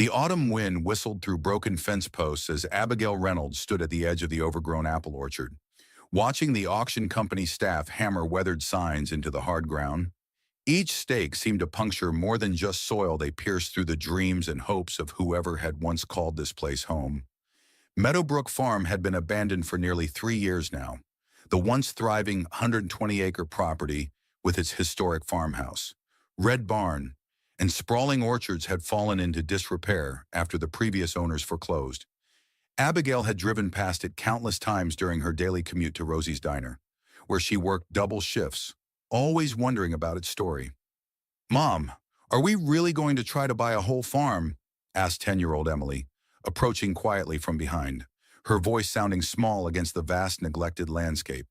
The autumn wind whistled through broken fence posts as Abigail Reynolds stood at the edge of the overgrown apple orchard, watching the auction company staff hammer weathered signs into the hard ground. Each stake seemed to puncture more than just soil. They pierced through the dreams and hopes of whoever had once called this place home. Meadowbrook Farm had been abandoned for nearly 3 years now, the once thriving 120-acre property with its historic farmhouse, red barn, and sprawling orchards had fallen into disrepair after the previous owners foreclosed. Abigail had driven past it countless times during her daily commute to Rosie's Diner, where she worked double shifts, always wondering about its story. "Mom, are we really going to try to buy a whole farm?" asked 10-year-old Emily, approaching quietly from behind, her voice sounding small against the vast neglected landscape.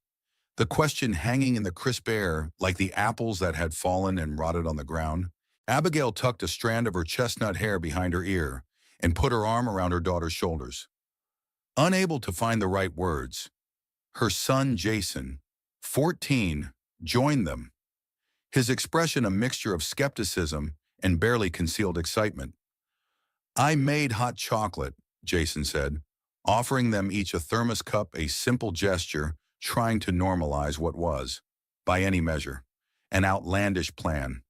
The question hanging in the crisp air like the apples that had fallen and rotted on the ground. Abigail tucked a strand of her chestnut hair behind her ear and put her arm around her daughter's shoulders. Unable to find the right words, her son Jason, 14, joined them, his expression a mixture of skepticism and barely concealed excitement. "I made hot chocolate," Jason said, offering them each a thermos cup, a simple gesture trying to normalize what was, by any measure, an outlandish plan.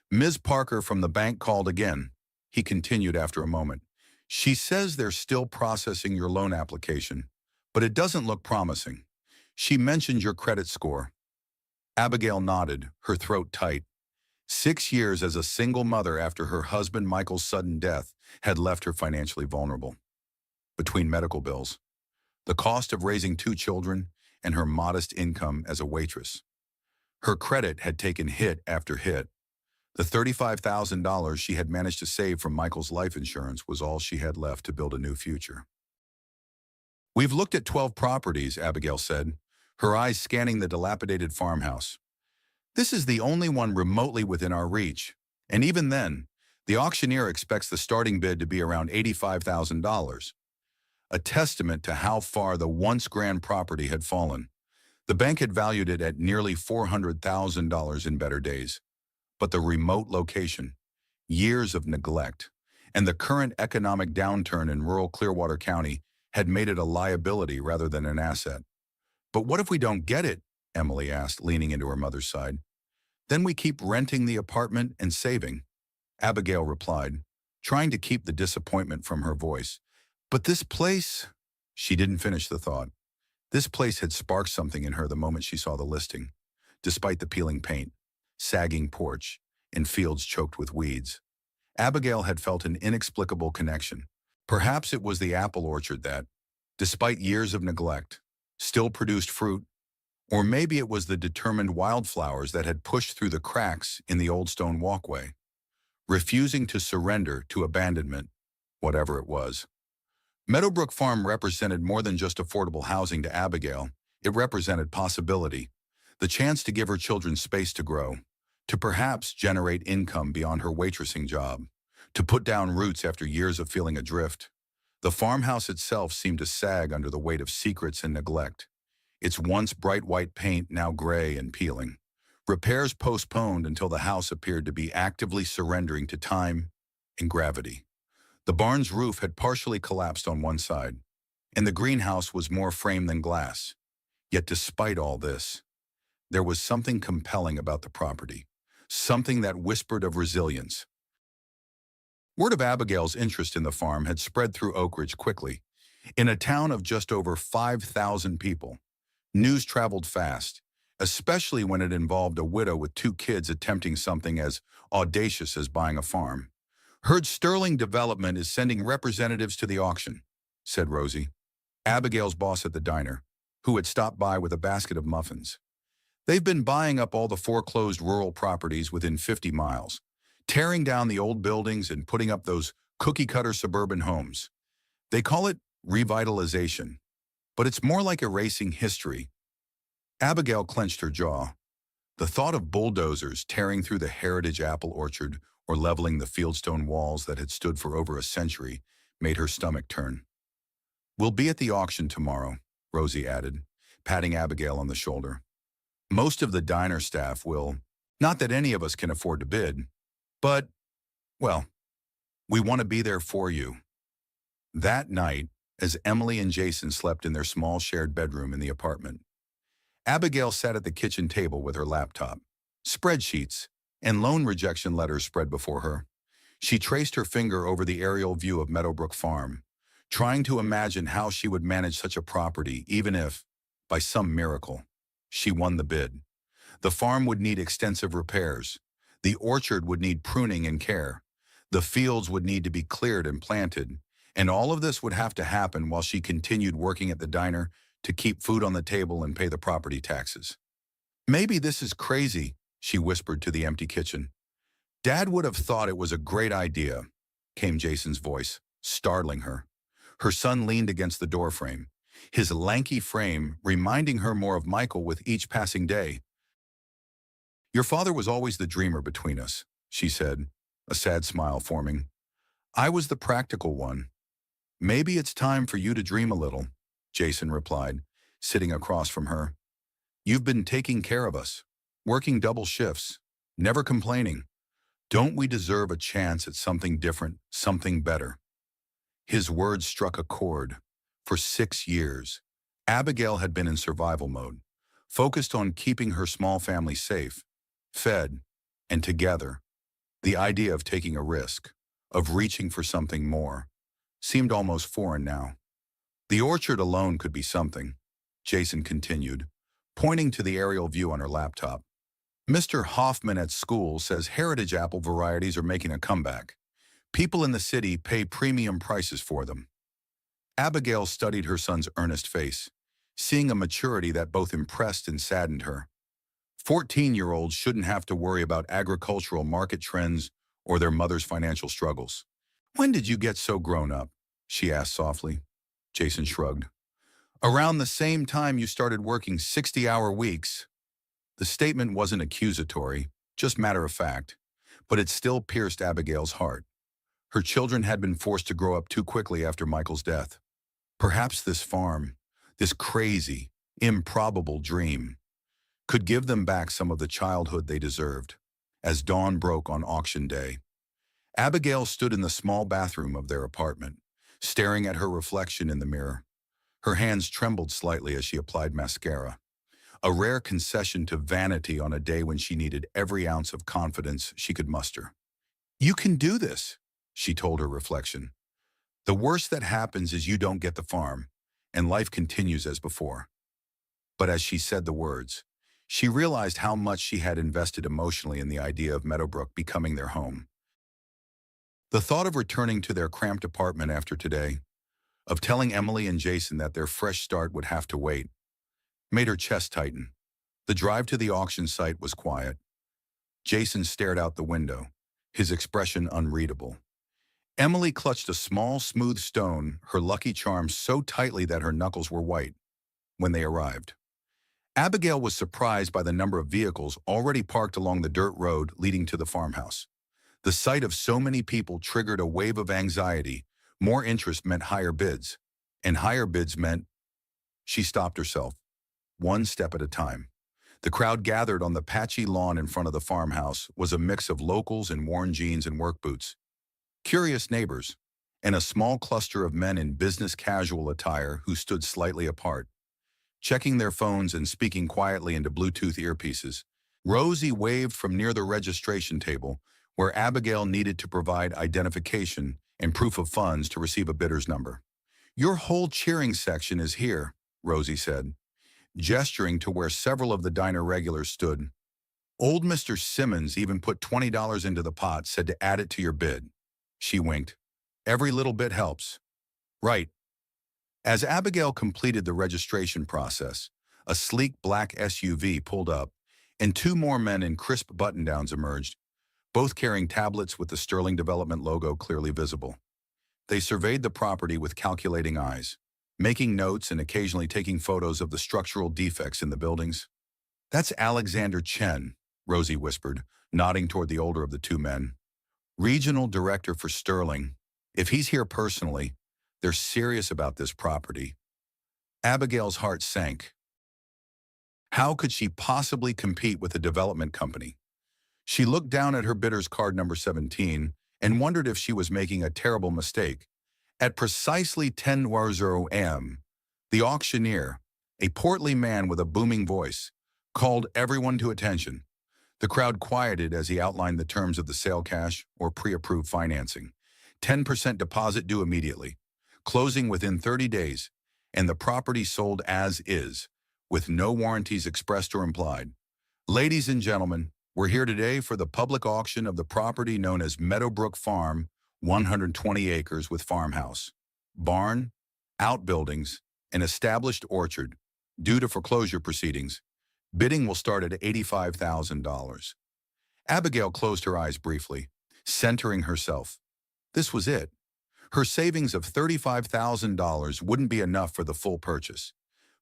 "Ms. Parker from the bank called again," he continued after a moment. "She says they're still processing your loan application, but it doesn't look promising. She mentioned your credit score." Abigail nodded, her throat tight. 6 years as a single mother after her husband Michael's sudden death had left her financially vulnerable. Between medical bills, the cost of raising 2 children, and her modest income as a waitress, her credit had taken hit after hit. The $35,000 she had managed to save from Michael's life insurance was all she had left to build a new future. "We've looked at 12 properties," Abigail said, her eyes scanning the dilapidated farmhouse. "This is the only one remotely within our reach, and even then, the auctioneer expects the starting bid to be around $85,000, a testament to how far the once grand property had fallen. The bank had valued it at nearly $400,000 in better days. But the remote location, years of neglect, and the current economic downturn in rural Clearwater County had made it a liability rather than an asset." "But what if we don't get it?" Emily asked, leaning into her mother's side. "Then we keep renting the apartment and saving," Abigail replied, trying to keep the disappointment from her voice. "But this place—" She didn't finish the thought. This place had sparked something in her the moment she saw the listing, despite the peeling paint, sagging porch, and fields choked with weeds. Abigail had felt an inexplicable connection. Perhaps it was the apple orchard that, despite years of neglect, still produced fruit, or maybe it was the determined wildflowers that had pushed through the cracks in the old stone walkway, refusing to surrender to abandonment, whatever it was. Meadowbrook Farm represented more than just affordable housing to Abigail. It represented possibility, the chance to give her children space to grow, to perhaps generate income beyond her waitressing job, to put down roots after years of feeling adrift. The farmhouse itself seemed to sag under the weight of secrets and neglect, its once bright white paint now gray and peeling, repairs postponed until the house appeared to be actively surrendering to time and gravity. The barn's roof had partially collapsed on one side, and the greenhouse was more frame than glass. Yet despite all this, there was something compelling about the property, something that whispered of resilience. Word of Abigail's interest in the farm had spread through Oak Ridge quickly. In a town of just over 5,000 people, news traveled fast, especially when it involved a widow with 2 kids attempting something as audacious as buying a farm. "Heard Sterling Development is sending representatives to the auction," said Rosie, Abigail's boss at the diner, who had stopped by with a basket of muffins. "They've been buying up all the foreclosed rural properties within 50 miles, tearing down the old buildings and putting up those cookie-cutter suburban homes. They call it revitalization, but it's more like erasing history." Abigail clenched her jaw. The thought of bulldozers tearing through the heritage apple orchard or leveling the fieldstone walls that had stood for over a century made her stomach turn. "We'll be at the auction tomorrow," Rosie added, patting Abigail on the shoulder. "Most of the diner staff will. Not that any of us can afford to bid, but, well, We want to be there for you. That night, as Emily and Jason slept in their small shared bedroom in the apartment, Abigail sat at the kitchen table with her laptop. Spreadsheets and loan rejection letters spread before her. She traced her finger over the aerial view of Meadowbrook Farm, trying to imagine how she would manage such a property even if, by some miracle, she won the bid. The farm would need extensive repairs. The orchard would need pruning and care. The fields would need to be cleared and planted. And all of this would have to happen while she continued working at the diner to keep food on the table and pay the property taxes. Maybe this is crazy, she whispered to the empty kitchen. Dad would have thought it was a great idea, came Jason's voice, startling her. Her son leaned against the doorframe, his lanky frame reminding her more of Michael with each passing day. Your father was always the dreamer between us, she said, a sad smile forming. I was the practical one. Maybe it's time for you to dream a little, Jason replied, sitting across from her. You've been taking care of us, working double shifts, never complaining. Don't we deserve a chance at something different, something better? His words struck a chord. For 6 years, Abigail had been in survival mode, focused on keeping her small family safe, fed, and together. The idea of taking a risk, of reaching for something more, seemed almost foreign now. The orchard alone could be something, Jason continued, pointing to the aerial view on her laptop. Mr. Hoffman at school says heritage apple varieties are making a comeback. People in the city pay premium prices for them. Abigail studied her son's earnest face, seeing a maturity that both impressed and saddened her. 14-year-olds shouldn't have to worry about agricultural market trends or their mother's financial struggles. When did you get so grown up? She asked softly. Jason shrugged. Around the same time you started working 60-hour weeks. The statement wasn't accusatory, just matter of fact, but it still pierced Abigail's heart. Her children had been forced to grow up too quickly after Michael's death. Perhaps this farm, this crazy, improbable dream, could give them back some of the childhood they deserved. As dawn broke on auction day, Abigail stood in the small bathroom of their apartment, staring at her reflection in the mirror. Her hands trembled slightly as she applied mascara, a rare concession to vanity on a day when she needed every ounce of confidence she could muster. You can do this, she told her reflection. The worst that happens is you don't get the farm, and life continues as before. But as she said the words, she realized how much she had invested emotionally in the idea of Meadowbrook becoming their home. The thought of returning to their cramped apartment after today, of telling Emily and Jason that their fresh start would have to wait, made her chest tighten. The drive to the auction site was quiet. Jason stared out the window, his expression unreadable. Emily clutched a small, smooth stone, her lucky charm so tightly that her knuckles were white, when they arrived. Abigail was surprised by the number of vehicles already parked along the dirt road leading to the farmhouse. The sight of so many people triggered a wave of anxiety. More interest meant higher bids, and higher bids meant... She stopped herself, one step at a time. The crowd gathered on the patchy lawn in front of the farmhouse was a mix of locals in worn jeans and work boots, curious neighbors, and a small cluster of men in business casual attire who stood slightly apart, checking their phones and speaking quietly into Bluetooth earpieces. Rosie waved from near the registration table, where Abigail needed to provide identification and proof of funds to receive a bidder's number. Your whole cheering section is here, Rosie said, gesturing to where several of the diner regulars stood. Old Mr. Simmons even put $20 into the pot, said to add it to your bid. She winked. Every little bit helps. Right. As Abigail completed the registration process, a sleek black SUV pulled up, and two more men in crisp button-downs emerged, both carrying tablets with the Sterling Development logo clearly visible. They surveyed the property with calculating eyes, making notes and occasionally taking photos of the structural defects in the buildings. That's Alexander Chen, Rosie whispered, nodding toward the older of the two men. Regional Director for Sterling. If he's here personally, they're serious about this property. Abigail's heart sank. How could she possibly compete with a development company? She looked down at her bidder's card number 17 and wondered if she was making a terrible mistake. At precisely 10:00 a.m., the auctioneer, a portly man with a booming voice, called everyone to attention. The crowd quieted as he outlined the terms of the sale: cash or pre-approved financing. 10% deposit due immediately, closing within 30 days, and the property sold as is, with no warranties expressed or implied. Ladies and gentlemen, we're here today for the public auction of the property known as Meadowbrook Farm, 120 acres with farmhouse, barn, outbuildings, and established orchard. Due to foreclosure proceedings, bidding will start at $85,000. Abigail closed her eyes briefly, centering herself. This was it. Her savings of $35,000 wouldn't be enough for the full purchase,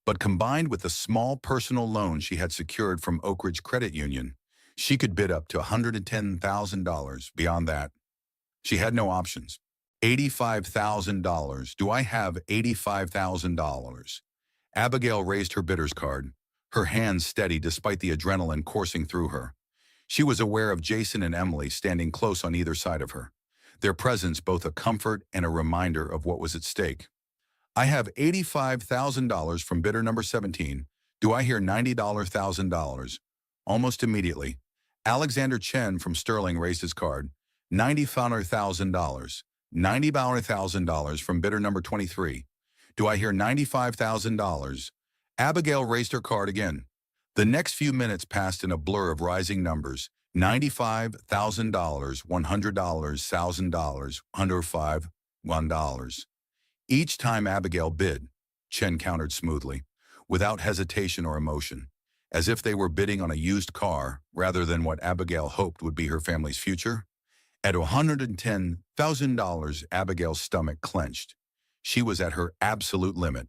but combined with the small personal loan she had secured from Oak Ridge Credit Union, she could bid up to $110,000. Beyond that, she had no options. $85,000. Do I have $85,000? Abigail raised her bidder's card, her hands steady despite the adrenaline coursing through her. She was aware of Jason and Emily standing close on either side of her, their presence both a comfort and a reminder of what was at stake. I have $85,000 from bidder number 17. Do I hear $90,000? Almost immediately, Alexander Chen from Sterling raised his card. $90,000. $90,000 from bidder number 23. Do I hear $95,000? Abigail raised her card again. The next few minutes passed in a blur of rising numbers. $95,000, $100, $1,000, $105, $1. Each time Abigail bid, Chen countered smoothly, without hesitation or emotion, as if they were bidding on a used car rather than what Abigail hoped would be her family's future. At $110,000, Abigail's stomach clenched. She was at her absolute limit.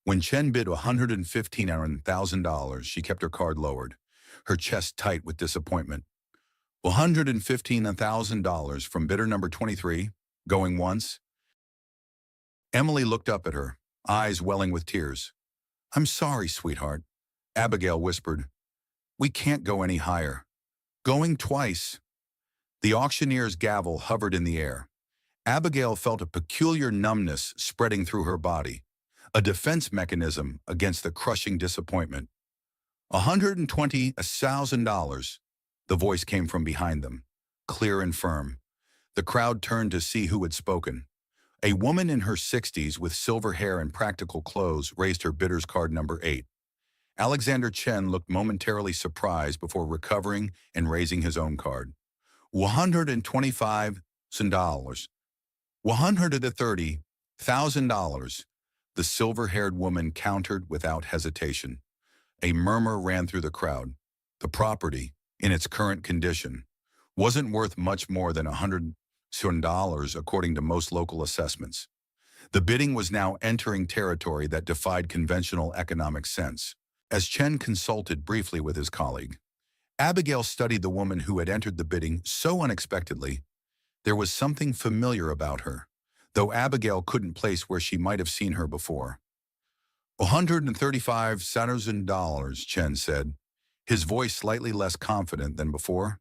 When Chen bid $115,000, she kept her card lowered, her chest tight with disappointment. $115,000 from bidder number 23, going once. Emily looked up at her, eyes welling with tears. I'm sorry, sweetheart, Abigail whispered. We can't go any higher. Going twice. The auctioneer's gavel hovered in the air. Abigail felt a peculiar numbness spreading through her body, a defense mechanism against the crushing disappointment. $120,000. The voice came from behind them, clear and firm. The crowd turned to see who had spoken. A woman in her 60s with silver hair and practical clothes raised her bidder's card number 8. Alexander Chen looked momentarily surprised before recovering and raising his own card. $125,000. $130,000. The silver-haired woman countered without hesitation. A murmur ran through the crowd. The property, in its current condition, wasn't worth much more than $100,000 according to most local assessments. The bidding was now entering territory that defied conventional economic sense. As Chen consulted briefly with his colleague, Abigail studied the woman who had entered the bidding so unexpectedly. There was something familiar about her, though Abigail couldn't place where she might have seen her before. $135,000, Chen said, his voice slightly less confident than before.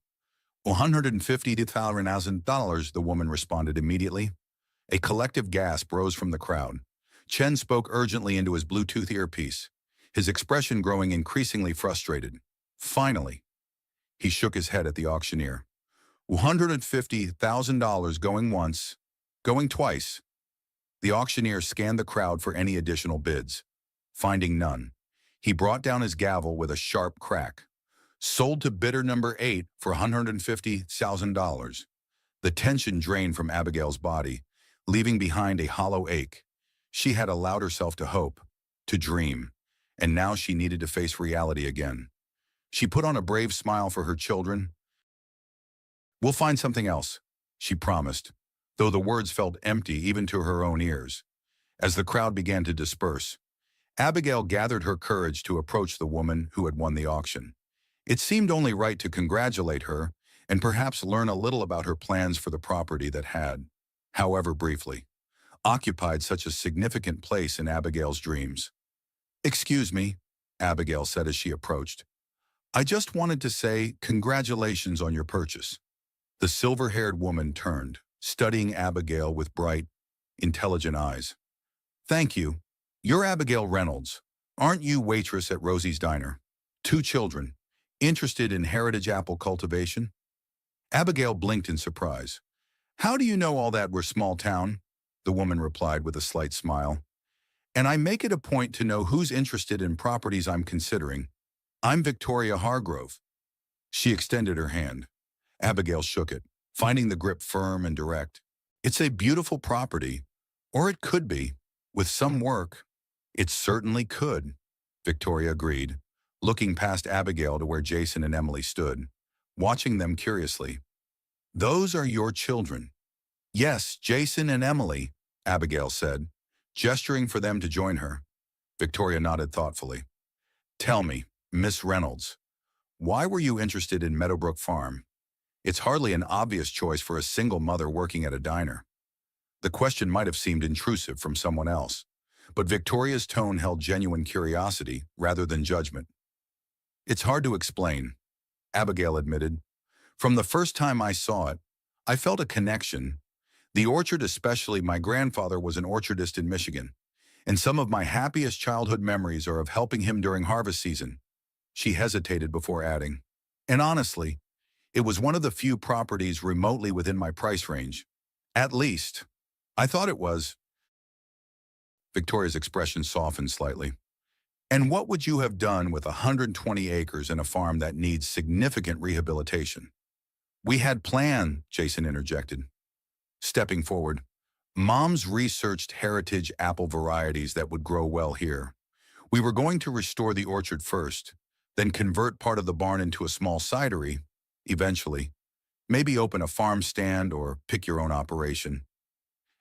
$150,000, the woman responded immediately. A collective gasp rose from the crowd. Chen spoke urgently into his Bluetooth earpiece, his expression growing increasingly frustrated. Finally, he shook his head at the auctioneer. $150,000 going once, going twice. The auctioneer scanned the crowd for any additional bids. Finding none, he brought down his gavel with a sharp crack. Sold to bidder number 8 for $150,000. The tension drained from Abigail's body, leaving behind a hollow ache. She had allowed herself to hope, to dream, and now she needed to face reality again. She put on a brave smile for her children. We'll find something else, she promised, though the words felt empty even to her own ears. As the crowd began to disperse, Abigail gathered her courage to approach the woman who had won the auction. It seemed only right to congratulate her and perhaps learn a little about her plans for the property that had, however briefly, occupied such a significant place in Abigail's dreams. Excuse me, Abigail said as she approached. I just wanted to say congratulations on your purchase. The silver-haired woman turned, studying Abigail with bright, intelligent eyes. Thank you. You're Abigail Reynolds. Aren't you waitress at Rosie's Diner? 2 children. Interested in heritage apple cultivation? Abigail blinked in surprise. How do you know all that? We're small town, the woman replied with a slight smile. And I make it a point to know who's interested in properties I'm considering. I'm Victoria Hargrove. She extended her hand. Abigail shook it, finding the grip firm and direct. It's a beautiful property, or it could be. With some work, it certainly could, Victoria agreed, looking past Abigail to where Jason and Emily stood, watching them curiously. Those are your children. Yes, Jason and Emily, Abigail said, gesturing for them to join her. Victoria nodded thoughtfully. Tell me, Miss Reynolds, why were you interested in Meadowbrook Farm? It's hardly an obvious choice for a single mother working at a diner. The question might have seemed intrusive from someone else, but Victoria's tone held genuine curiosity rather than judgment. It's hard to explain, Abigail admitted. From the first time I saw it, I felt a connection. The orchard especially, my grandfather was an orchardist in Michigan, and some of my happiest childhood memories are of helping him during harvest season. She hesitated before adding, and honestly, it was one of the few properties remotely within my price range. At least, I thought it was. Victoria's expression softened slightly. And what would you have done with 120 acres and a farm that needs significant rehabilitation? We had planned, Jason interjected. Stepping forward, Mom's researched heritage apple varieties that would grow well here. We were going to restore the orchard first, then convert part of the barn into a small cidery, eventually. Maybe open a farm stand or pick your own operation.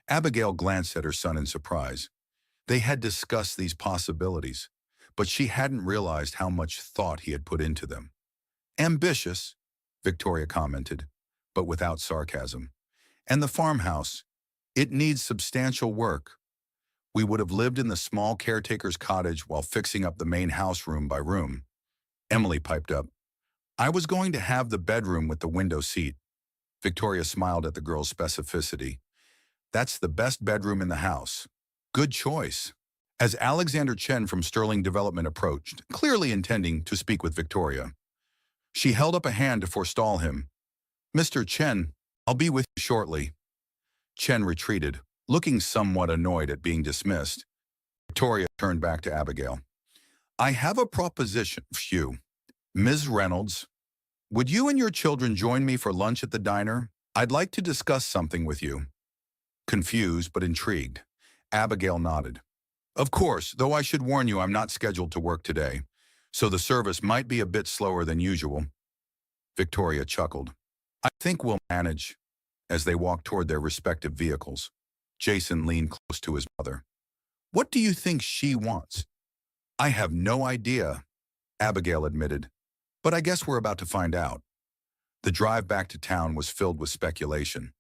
Abigail glanced at her son in surprise. They had discussed these possibilities, but she hadn't realized how much thought he had put into them. Ambitious, Victoria commented, but without sarcasm. And the farmhouse, it needs substantial work. We would have lived in the small caretaker's cottage while fixing up the main house room by room. Emily piped up. I was going to have the bedroom with the window seat. Victoria smiled at the girl's specificity. That's the best bedroom in the house. Good choice. As Alexander Chen from Sterling Development approached, clearly intending to speak with Victoria, she held up a hand to forestall him. Mr. Chen, I'll be with you shortly. Chen retreated, looking somewhat annoyed at being dismissed. Victoria turned back to Abigail. I have a proposition for you. Ms. Reynolds, would you and your children join me for lunch at the diner? I'd like to discuss something with you. Confused but intrigued, Abigail nodded. Of course, though I should warn you I'm not scheduled to work today, so the service might be a bit slower than usual. Victoria chuckled. I think we'll manage. As they walked toward their respective vehicles, Jason leaned close to his mother. What do you think she wants? I have no idea, Abigail admitted, but I guess we're about to find out. The drive back to town was filled with speculation.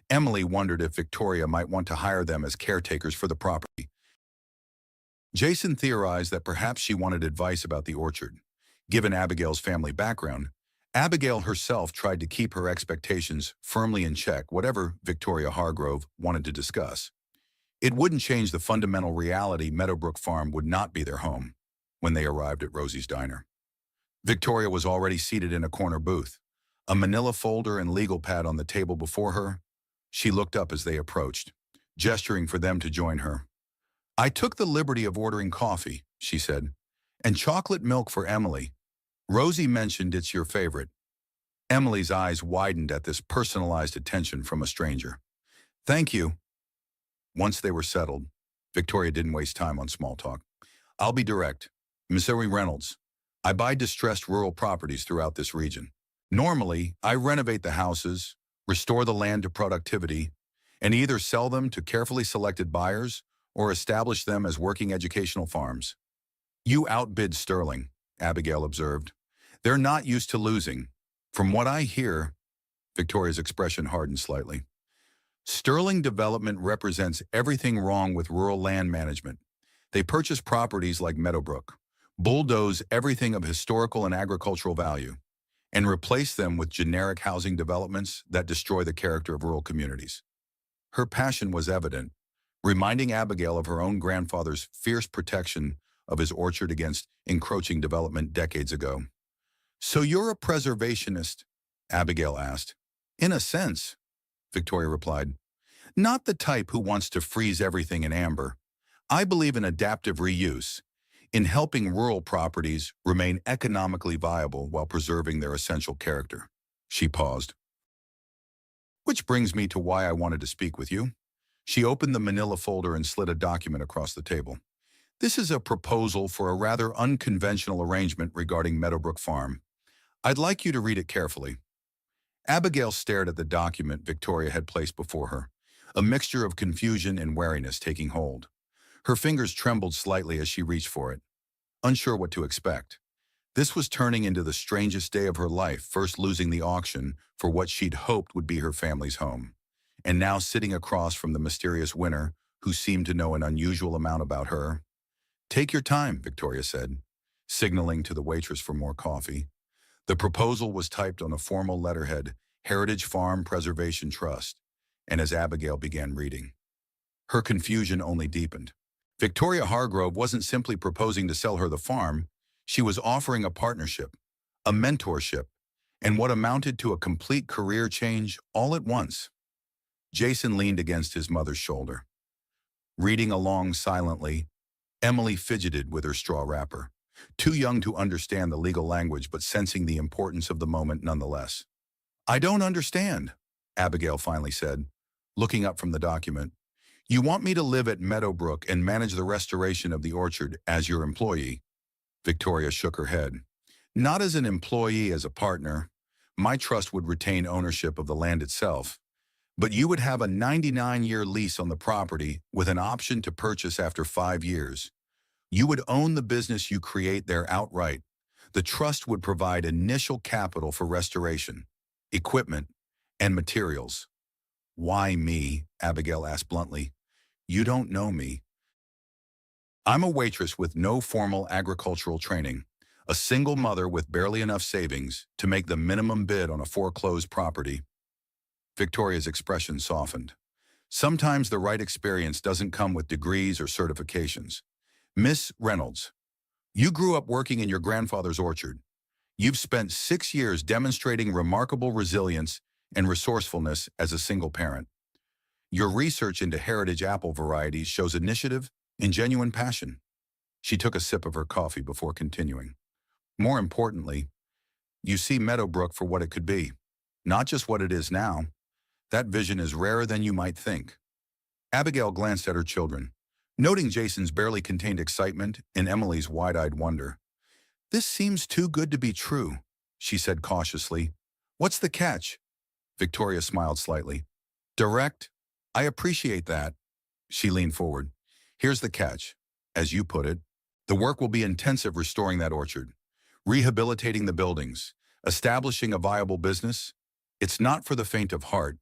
Emily wondered if Victoria might want to hire them as caretakers for the property. Jason theorized that perhaps she wanted advice about the orchard. Given Abigail's family background, Abigail herself tried to keep her expectations firmly in check, whatever Victoria Hargrove wanted to discuss. It wouldn't change the fundamental reality Meadowbrook Farm would not be their home when they arrived at Rosie's Diner. Victoria was already seated in a corner booth, a manila folder and legal pad on the table before her. She looked up as they approached, gesturing for them to join her. I took the liberty of ordering coffee, she said, and chocolate milk for Emily. Rosie mentioned it's your favorite. Emily's eyes widened at this personalized attention from a stranger. Thank you. Once they were settled, Victoria didn't waste time on small talk. I'll be direct. Missouri Reynolds. I buy distressed rural properties throughout this region. Normally, I renovate the houses, restore the land to productivity, and either sell them to carefully selected buyers or establish them as working educational farms. You outbid Sterling, Abigail observed. They're not used to losing. From what I hear, Victoria's expression hardened slightly. Sterling Development represents everything wrong with rural land management. They purchase properties like Meadowbrook, bulldoze everything of historical and agricultural value, and replace them with generic housing developments that destroy the character of rural communities. Her passion was evident, reminding Abigail of her own grandfather's fierce protection of his orchard against encroaching development decades ago. "So you're a preservationist?" Abigail asked. "In a sense," Victoria replied. "Not the type who wants to freeze everything in amber. I believe in adaptive reuse, in helping rural properties remain economically viable while preserving their essential character." She paused. "Which brings me to why I wanted to speak with you." She opened the manila folder and slid a document across the table. "This is a proposal for a rather unconventional arrangement regarding Meadowbrook Farm. I'd like you to read it carefully." Abigail stared at the document Victoria had placed before her, a mixture of confusion and wariness taking hold. Her fingers trembled slightly as she reached for it, unsure what to expect. This was turning into the strangest day of her life, first losing the auction for what she'd hoped would be her family's home, and now sitting across from the mysterious winner who seemed to know an unusual amount about her. "Take your time," Victoria said, signaling to the waitress for more coffee. The proposal was typed on a formal letterhead, Heritage Farm Preservation Trust, and as Abigail began reading, her confusion only deepened. Victoria Hargrove wasn't simply proposing to sell her the farm, she was offering a partnership, a mentorship, and what amounted to a complete career change all at once. Jason leaned against his mother's shoulder. Reading along silently, Emily fidgeted with her straw wrapper, too young to understand the legal language but sensing the importance of the moment nonetheless. "I don't understand," Abigail finally said, looking up from the document. "You want me to live at Meadowbrook and manage the restoration of the orchard as your employee?" Victoria shook her head. "Not as an employee, as a partner. My trust would retain ownership of the land itself, but you would have a 99-year lease on the property with an option to purchase after 5 years. You would own the business you create there outright. The trust would provide initial capital for restoration, equipment, and materials." "Why me?" Abigail asked bluntly. "You don't know me. I'm a waitress with no formal agricultural training, a single mother with barely enough savings to make the minimum bid on a foreclosed property." Victoria's expression softened. "Sometimes the right experience doesn't come with degrees or certifications. Miss Reynolds, you grew up working in your grandfather's orchard. You've spent 6 years demonstrating remarkable resilience and resourcefulness as a single parent. Your research into heritage apple varieties shows initiative and genuine passion." She took a sip of her coffee before continuing. "More importantly, you see Meadowbrook for what it could be, not just what it is now. That vision is rarer than you might think." Abigail glanced at her children, noting Jason's barely contained excitement and Emily's wide-eyed wonder. "This seems too good to be true," she said cautiously. "What's the catch?" Victoria smiled slightly. "Direct. I appreciate that." She leaned forward. "Here's the catch. As you put it, the work will be intensive restoring that orchard, rehabilitating the buildings, establishing a viable business. It's not for the faint of heart.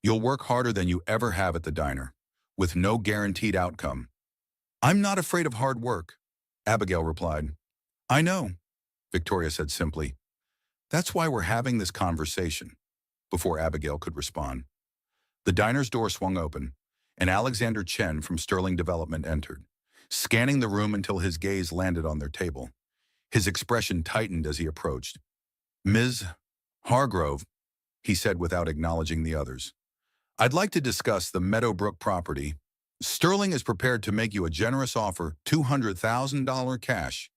You'll work harder than you ever have at the diner, with no guaranteed outcome." "I'm not afraid of hard work," Abigail replied. "I know," Victoria said simply. "That's why we're having this conversation." Before Abigail could respond, the diner's door swung open, and Alexander Chen from Sterling Development entered, scanning the room until his gaze landed on their table. His expression tightened as he approached. "Ms. Hargrove," he said without acknowledging the others, "I'd like to discuss the Meadowbrook property. Sterling is prepared to make you a generous offer, $200,000 cash.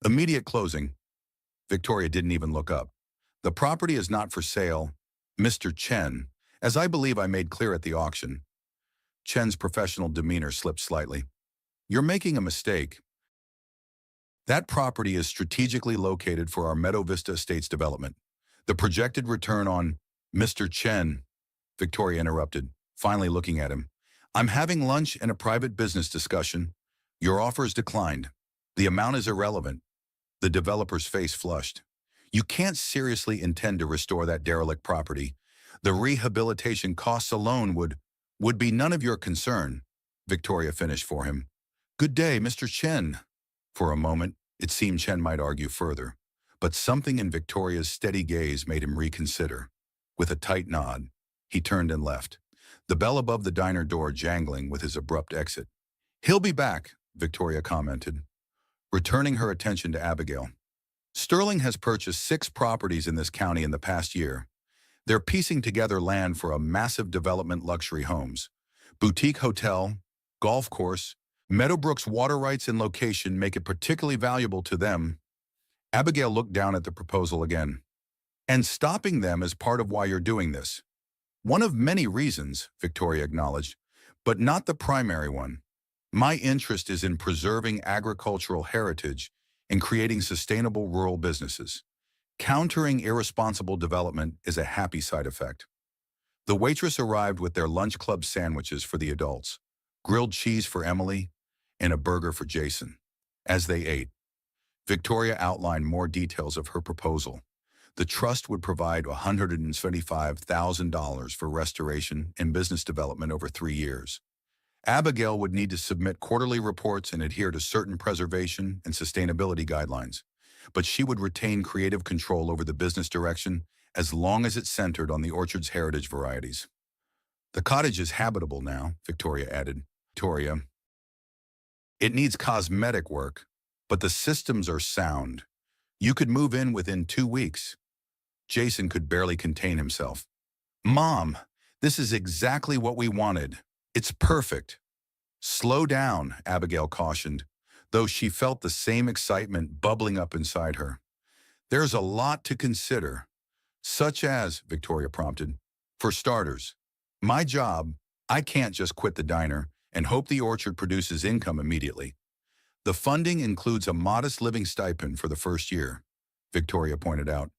Immediate closing." Victoria didn't even look up. "The property is not for sale, Mr. Chen, as I believe I made clear at the auction." Chen's professional demeanor slipped slightly. "You're making a mistake. That property is strategically located for our Meadow Vista Estates development. The projected return on—" "Mr. Chen," Victoria interrupted, finally looking at him. "I'm having lunch and a private business discussion. Your offer is declined. The amount is irrelevant." The developer's face flushed. "You can't seriously intend to restore that derelict property. The rehabilitation costs alone would be none of your concern," Victoria finished for him. "Good day, Mr. Chen." For a moment, it seemed Chen might argue further, But something in Victoria's steady gaze made him reconsider. With a tight nod, he turned and left, the bell above the diner door jangling with his abrupt exit. "He'll be back," Victoria commented, returning her attention to Abigail. "Sterling has purchased 6 properties in this county in the past year. They're piecing together land for a massive development luxury homes. Boutique hotel, golf course, Meadowbrook's water rights and location make it particularly valuable to them." Abigail looked down at the proposal again. "And stopping them is part of why you're doing this." "One of many reasons," Victoria acknowledged, "but not the primary one. My interest is in preserving agricultural heritage and creating sustainable rural businesses. Countering irresponsible development is a happy side effect." The waitress arrived with their lunch club sandwiches for the adults, grilled cheese for Emily, and a burger for Jason. As they ate, Victoria outlined more details of her proposal. The trust would provide $175,000 for restoration and business development over 3 years. Abigail would need to submit quarterly reports and adhere to certain preservation and sustainability guidelines, but she would retain creative control over the business direction as long as it centered on the orchard's heritage varieties. "The cottage is habitable now," Victoria added. "Victoria, it needs cosmetic work, but the systems are sound. You could move in within 2 weeks." Jason could barely contain himself. "Mom, this is exactly what we wanted. It's perfect." "Slow down," Abigail cautioned, though she felt the same excitement bubbling up inside her. "There's a lot to consider." "Such as," Victoria prompted. "For starters, my job, I can't just quit the diner and hope the orchard produces income immediately. The funding includes a modest living stipend for the first year," Victoria pointed out.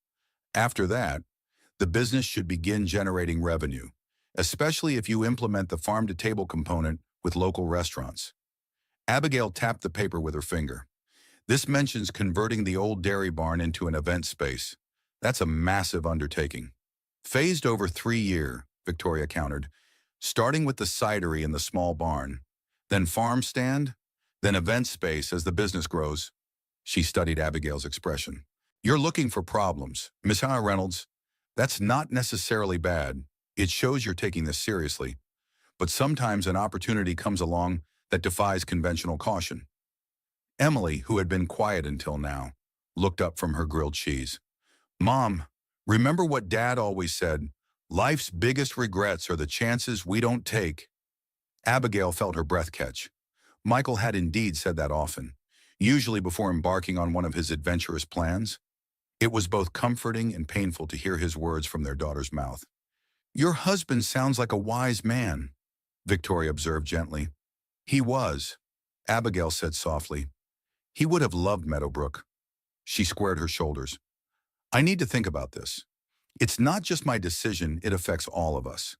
"After that, the business should begin generating revenue, especially if you implement the farm-to-table component with local restaurants." Abigail tapped the paper with her finger. "This mentions converting the old dairy barn into an event space. That's a massive undertaking." "Phased over 3 years," Victoria countered, "starting with the cidery and the small barn, then farm stand, then event space as the business grows." She studied Abigail's expression. "You're looking for problems, Miss Reynolds. That's not necessarily bad. It shows you're taking this seriously. But sometimes an opportunity comes along that defies conventional caution." Emily, who had been quiet until now, looked up from her grilled cheese. "Mom, remember what Dad always said, life's biggest regrets are the chances we don't take." Abigail felt her breath catch. Michael had indeed said that often, usually before embarking on one of his adventurous plans. It was both comforting and painful to hear his words from their daughter's mouth. "Your husband sounds like a wise man," Victoria observed gently. "He was," Abigail said softly. "He would have loved Meadowbrook." She squared her shoulders. "I need to think about this. It's not just my decision, it affects all of us."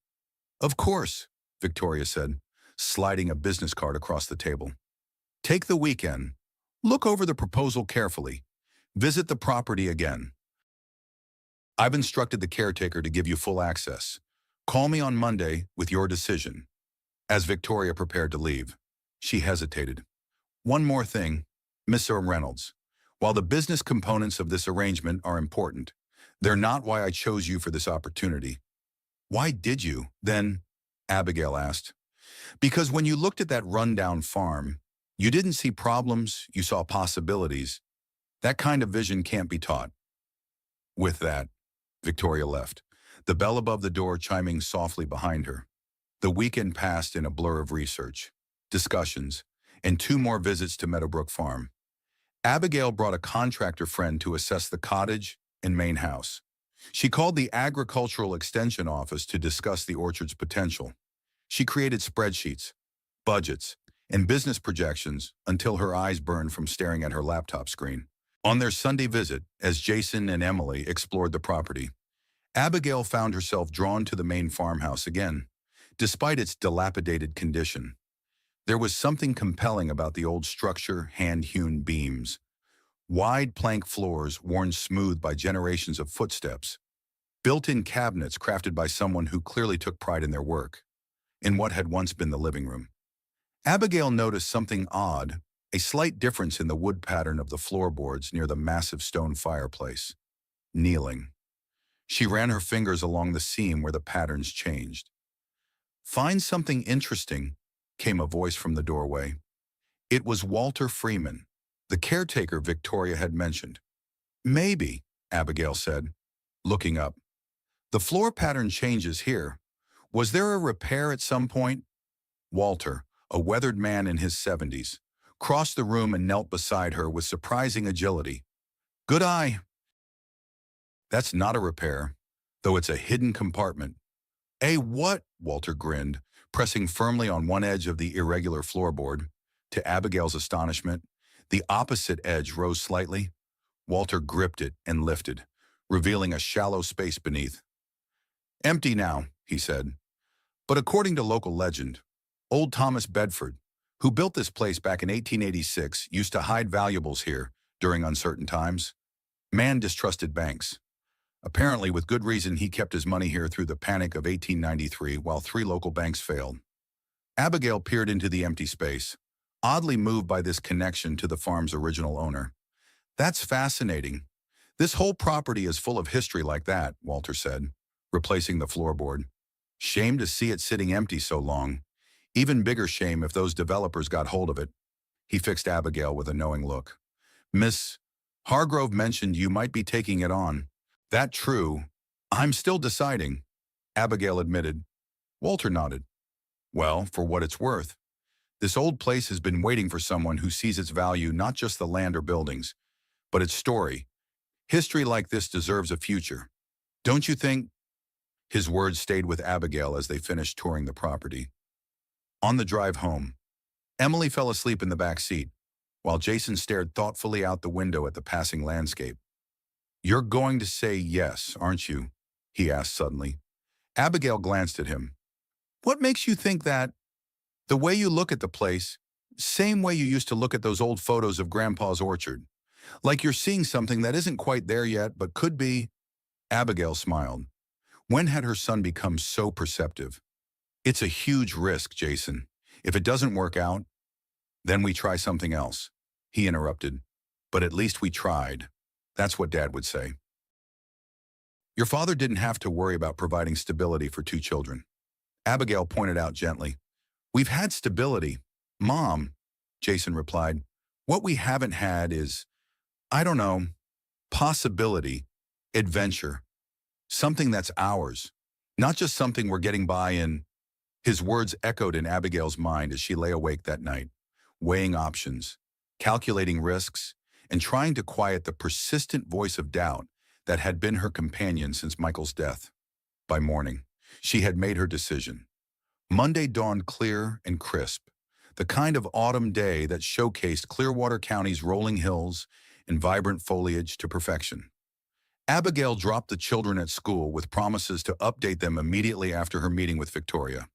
"Of course," Victoria said, sliding a business card across the table. "Take the weekend. Look over the proposal carefully. Visit the property again. I've instructed the caretaker to give you full access. Call me on Monday with your decision." As Victoria prepared to leave, she hesitated. "One more thing, Miss Reynolds. While the business components of this arrangement are important, they're not why I chose you for this opportunity." "Why did you, then?" Abigail asked. "Because when you looked at that rundown farm, you didn't see problems, you saw possibilities. That kind of vision can't be taught." With that, Victoria left, the bell above the door chiming softly behind her. The weekend passed in a blur of research, discussions, and 2 more visits to Meadowbrook Farm. Abigail brought a contractor friend to assess the cottage and main house. She called the Agricultural Extension Office to discuss the orchard's potential. She created spreadsheets, budgets, and business projections until her eyes burned from staring at her laptop screen. On their Sunday visit, as Jason and Emily explored the property, Abigail found herself drawn to the main farmhouse again, despite its dilapidated condition. There was something compelling about the old structure, hand-hewn beams, wide plank floors worn smooth by generations of footsteps, built-in cabinets crafted by someone who clearly took pride in their work, in what had once been the living room. Abigail noticed something odd a slight difference in the wood pattern of the floorboards near the massive stone fireplace. Kneeling. She ran her fingers along the seam where the patterns changed. "Find something interesting," came a voice from the doorway. It was Walter Freeman, the caretaker Victoria had mentioned. "Maybe," Abigail said, looking up. "The floor pattern changes here. Was there a repair at some point?" Walter, a weathered man in his 70s, crossed the room and knelt beside her with surprising agility. "Good eye." "That's not a repair, though it's a hidden compartment." "A what?" Walter grinned, pressing firmly on one edge of the irregular floorboard. To Abigail's astonishment, the opposite edge rose slightly. Walter gripped it and lifted, revealing a shallow space beneath. "Empty now," he said. "But according to local legend, old Thomas Bedford, who built this place back in 1886, used to hide valuables here during uncertain times. Man distrusted banks. Apparently, with good reason, he kept his money here through the panic of 1893 while 3 local banks failed." Abigail peered into the empty space, oddly moved by this connection to the farm's original owner. "That's fascinating. This whole property is full of history like that," Walter said, replacing the floorboard. "Shame to see it sitting empty so long. Even bigger shame if those developers got hold of it." He fixed Abigail with a knowing look. "Miss Hargrove mentioned you might be taking it on. That true?" "I'm still deciding," Abigail admitted. Walter nodded. "Well, for what it's worth. This old place has been waiting for someone who sees its value, not just the land or buildings, but its story. History like this deserves a future. Don't you think?" His words stayed with Abigail as they finished touring the property. On the drive home, Emily fell asleep in the back seat, while Jason stared thoughtfully out the window at the passing landscape. "You're going to say yes, aren't you?" he asked suddenly. Abigail glanced at him. "What makes you think that?" "The way you look at the place, same way you used to look at those old photos of Grandpa's orchard. Like you're seeing something that isn't quite there yet, but could be." Abigail smiled. When had her son become so perceptive? "It's a huge risk, Jason. If it doesn't work out, then we try something else," he interrupted. "But at least we tried." That's what Dad would say. "Your father didn't have to worry about providing stability for 2 children," Abigail pointed out gently. "We've had stability, Mom," Jason replied. "What we haven't had is, I don't know, possibility, adventure, something that's ours, not just something we're getting by in." His words echoed in Abigail's mind as she lay awake that night, weighing options, calculating risks, and trying to quiet the persistent voice of doubt that had been her companion since Michael's death. By morning, she had made her decision. Monday dawned clear and crisp, the kind of autumn day that showcased Clearwater County's rolling hills and vibrant foliage to perfection. Abigail dropped the children at school with promises to update them immediately after her meeting with Victoria,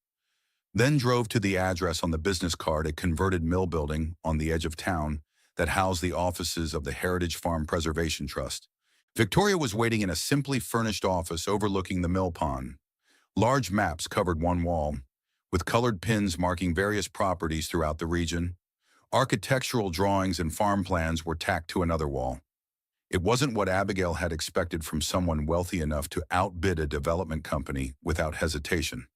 then drove to the address on the business card, a converted mill building on the edge of town that housed the offices of the Heritage Farm Preservation Trust. Victoria was waiting in a simply furnished office overlooking the mill pond. Large maps covered one wall, with colored pins marking various properties throughout the region. Architectural drawings and farm plans were tacked to another wall. It wasn't what Abigail had expected from someone wealthy enough to outbid a development company without hesitation.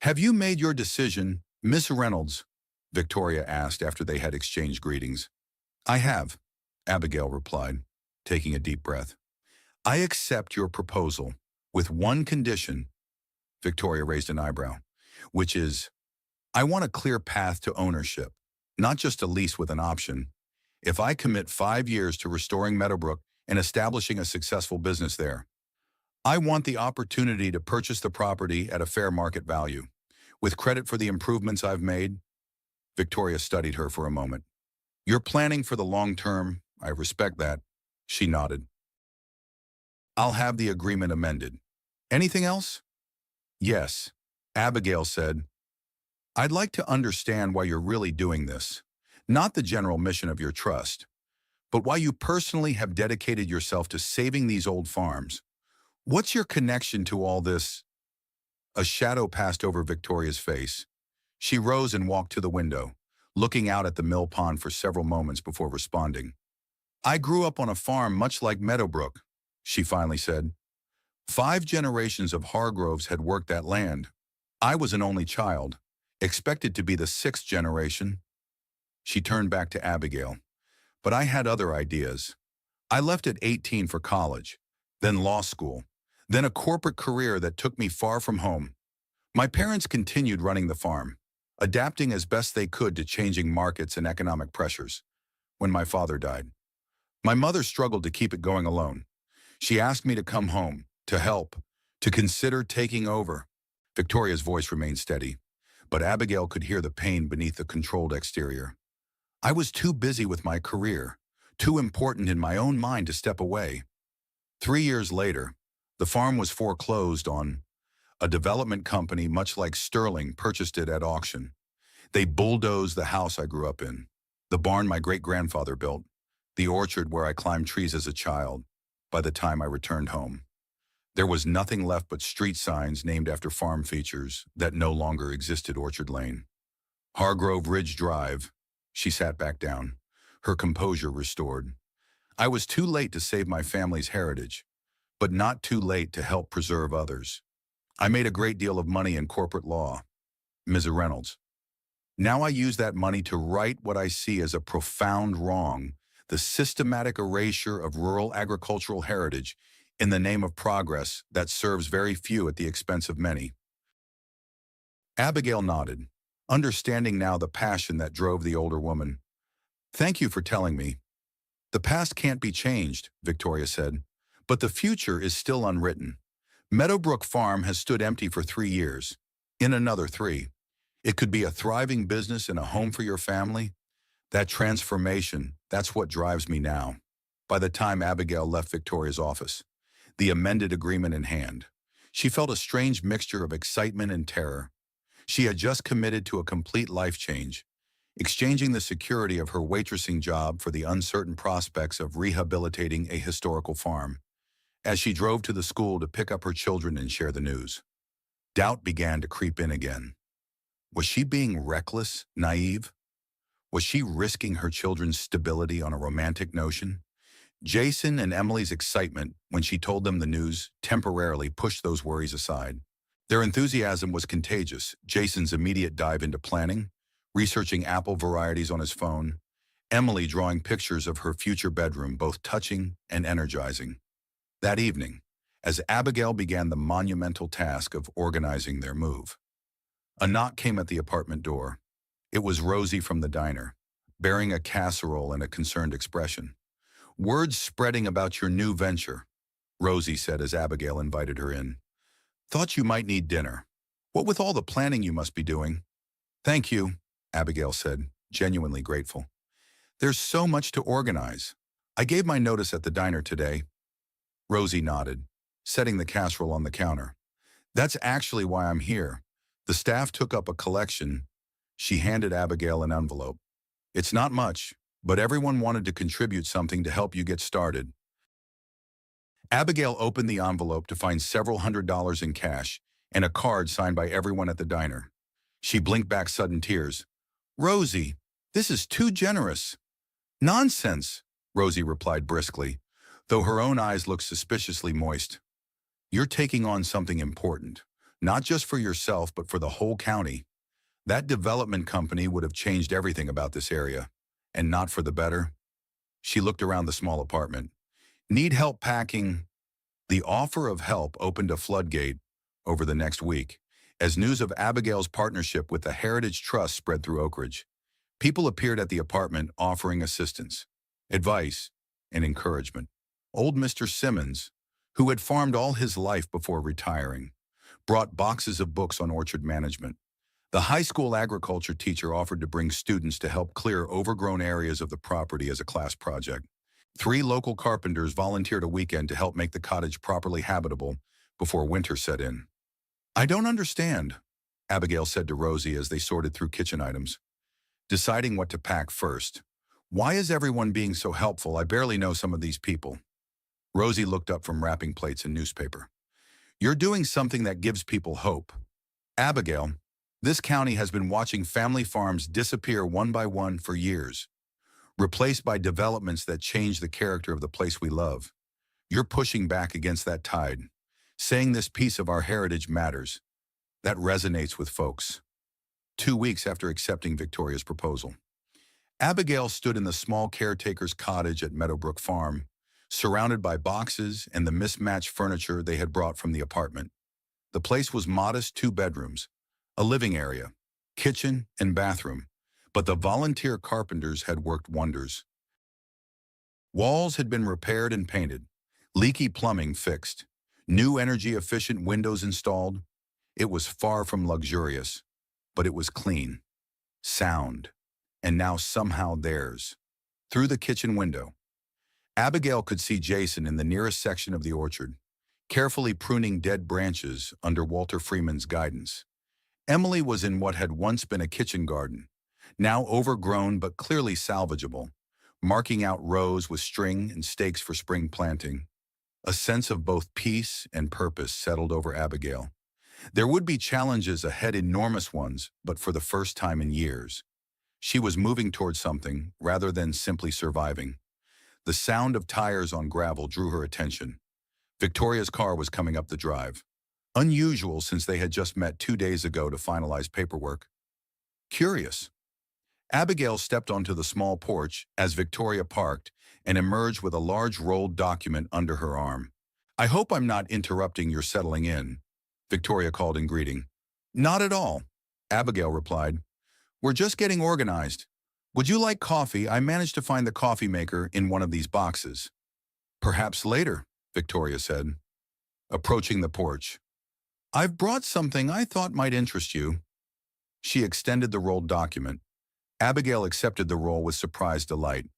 "Have you made your decision, Miss Reynolds?" Victoria asked after they had exchanged greetings. "I have," Abigail replied, taking a deep breath. "I accept your proposal, with one condition." Victoria raised an eyebrow. "Which is, I want a clear path to ownership, not just a lease with an option. If I commit 5 years to restoring Meadowbrook and establishing a successful business there, I want the opportunity to purchase the property at a fair market value, with credit for the improvements I've made." Victoria studied her for a moment. "You're planning for the long term. I respect that." She nodded. "I'll have the agreement amended. Anything else?" "Yes," Abigail said. "I'd like to understand why you're really doing this. Not the general mission of your trust, but why you personally have dedicated yourself to saving these old farms. What's your connection to all this?" A shadow passed over Victoria's face. She rose and walked to the window, looking out at the mill pond for several moments before responding. I grew up on a farm much like Meadowbrook, she finally said. 5 generations of Hargroves had worked that land. I was an only child, expected to be the 6th generation. She turned back to Abigail. But I had other ideas. I left at 18 for college, then law school, then a corporate career that took me far from home. My parents continued running the farm, adapting as best they could to changing markets and economic pressures. When my father died, my mother struggled to keep it going alone. She asked me to come home, to help, to consider taking over. Victoria's voice remained steady, but Abigail could hear the pain beneath the controlled exterior. I was too busy with my career, too important in my own mind to step away. 3 years later, the farm was foreclosed on. A development company much like Sterling purchased it at auction. They bulldozed the house I grew up in, the barn my great-grandfather built, the orchard where I climbed trees as a child. By the time I returned home, there was nothing left but street signs named after farm features that no longer existed. Orchard Lane, Hargrove Ridge Drive. She sat back down, her composure restored. I was too late to save my family's heritage, but not too late to help preserve others. I made a great deal of money in corporate law, Ms. Reynolds. Now I use that money to right what I see as a profound wrong, the systematic erasure of rural agricultural heritage in the name of progress that serves very few at the expense of many. Abigail nodded, understanding now the passion that drove the older woman. Thank you for telling me. The past can't be changed, Victoria said, but the future is still unwritten. Meadowbrook Farm has stood empty for 3 years. In another 3, it could be a thriving business and a home for your family. That transformation, that's what drives me now. By the time Abigail left Victoria's office, the amended agreement in hand, she felt a strange mixture of excitement and terror. She had just committed to a complete life change, exchanging the security of her waitressing job for the uncertain prospects of rehabilitating a historical farm. As she drove to the school to pick up her children and share the news, doubt began to creep in again. Was she being reckless, naive? Was she risking her children's stability on a romantic notion? Jason and Emily's excitement when she told them the news temporarily pushed those worries aside. Their enthusiasm was contagious. Jason's immediate dive into planning, researching apple varieties on his phone, Emily drawing pictures of her future bedroom, both touching and energizing. That evening, as Abigail began the monumental task of organizing their move, a knock came at the apartment door. It was Rosie from the diner, bearing a casserole and a concerned expression. Word's spreading about your new venture, Rosie said as Abigail invited her in. Thought you might need dinner. What with all the planning you must be doing? Thank you, Abigail said, genuinely grateful. There's so much to organize. I gave my notice at the diner today. Rosie nodded, setting the casserole on the counter. That's actually why I'm here. The staff took up a collection. She handed Abigail an envelope. It's not much, but everyone wanted to contribute something to help you get started. Abigail opened the envelope to find several $100s in cash and a card signed by everyone at the diner. She blinked back sudden tears. Rosie, this is too generous. Nonsense, Rosie replied briskly, though her own eyes looked suspiciously moist. You're taking on something important, not just for yourself, but for the whole county. That development company would have changed everything about this area, and not for the better. She looked around the small apartment. Need help packing? The offer of help opened a floodgate over the next week, as news of Abigail's partnership with the Heritage Trust spread through Oak Ridge. People appeared at the apartment offering assistance, advice, and encouragement. Old Mr. Simmons, who had farmed all his life before retiring, brought boxes of books on orchard management. The high school agriculture teacher offered to bring students to help clear overgrown areas of the property as a class project. 3 local carpenters volunteered a weekend to help make the cottage properly habitable before winter set in. I don't understand, Abigail said to Rosie as they sorted through kitchen items, deciding what to pack first. Why is everyone being so helpful? I barely know some of these people. Rosie looked up from wrapping plates and newspaper. You're doing something that gives people hope. Abigail, This county has been watching family farms disappear one by one for years, replaced by developments that change the character of the place we love. You're pushing back against that tide, saying this piece of our heritage matters. That resonates with folks. 2 weeks after accepting Victoria's proposal, Abigail stood in the small caretaker's cottage at Meadowbrook Farm, surrounded by boxes and the mismatched furniture they had brought from the apartment. The place was modest, 2 bedrooms, a living area, kitchen, and bathroom, but the volunteer carpenters had worked wonders. Walls had been repaired and painted, leaky plumbing fixed, new energy-efficient windows installed. It was far from luxurious, but it was clean, sound, and now somehow theirs. Through the kitchen window, Abigail could see Jason in the nearest section of the orchard, carefully pruning dead branches under Walter Freeman's guidance. Emily was in what had once been a kitchen garden, now overgrown but clearly salvageable, marking out rows with string and stakes for spring planting. A sense of both peace and purpose settled over Abigail. There would be challenges ahead, enormous ones, but for the first time in years, she was moving towards something rather than simply surviving. The sound of tires on gravel drew her attention. Victoria's car was coming up the drive. Unusual since they had just met 2 days ago to finalize paperwork. Curious. Abigail stepped onto the small porch as Victoria parked and emerged with a large rolled document under her arm. "I hope I'm not interrupting your settling in," Victoria called in greeting. "Not at all," Abigail replied. "We're just getting organized. Would you like coffee? I managed to find the coffee maker in one of these boxes." "Perhaps later," Victoria said, approaching the porch. "I've brought something I thought might interest you." She extended the rolled document. Abigail accepted the roll with surprised delight.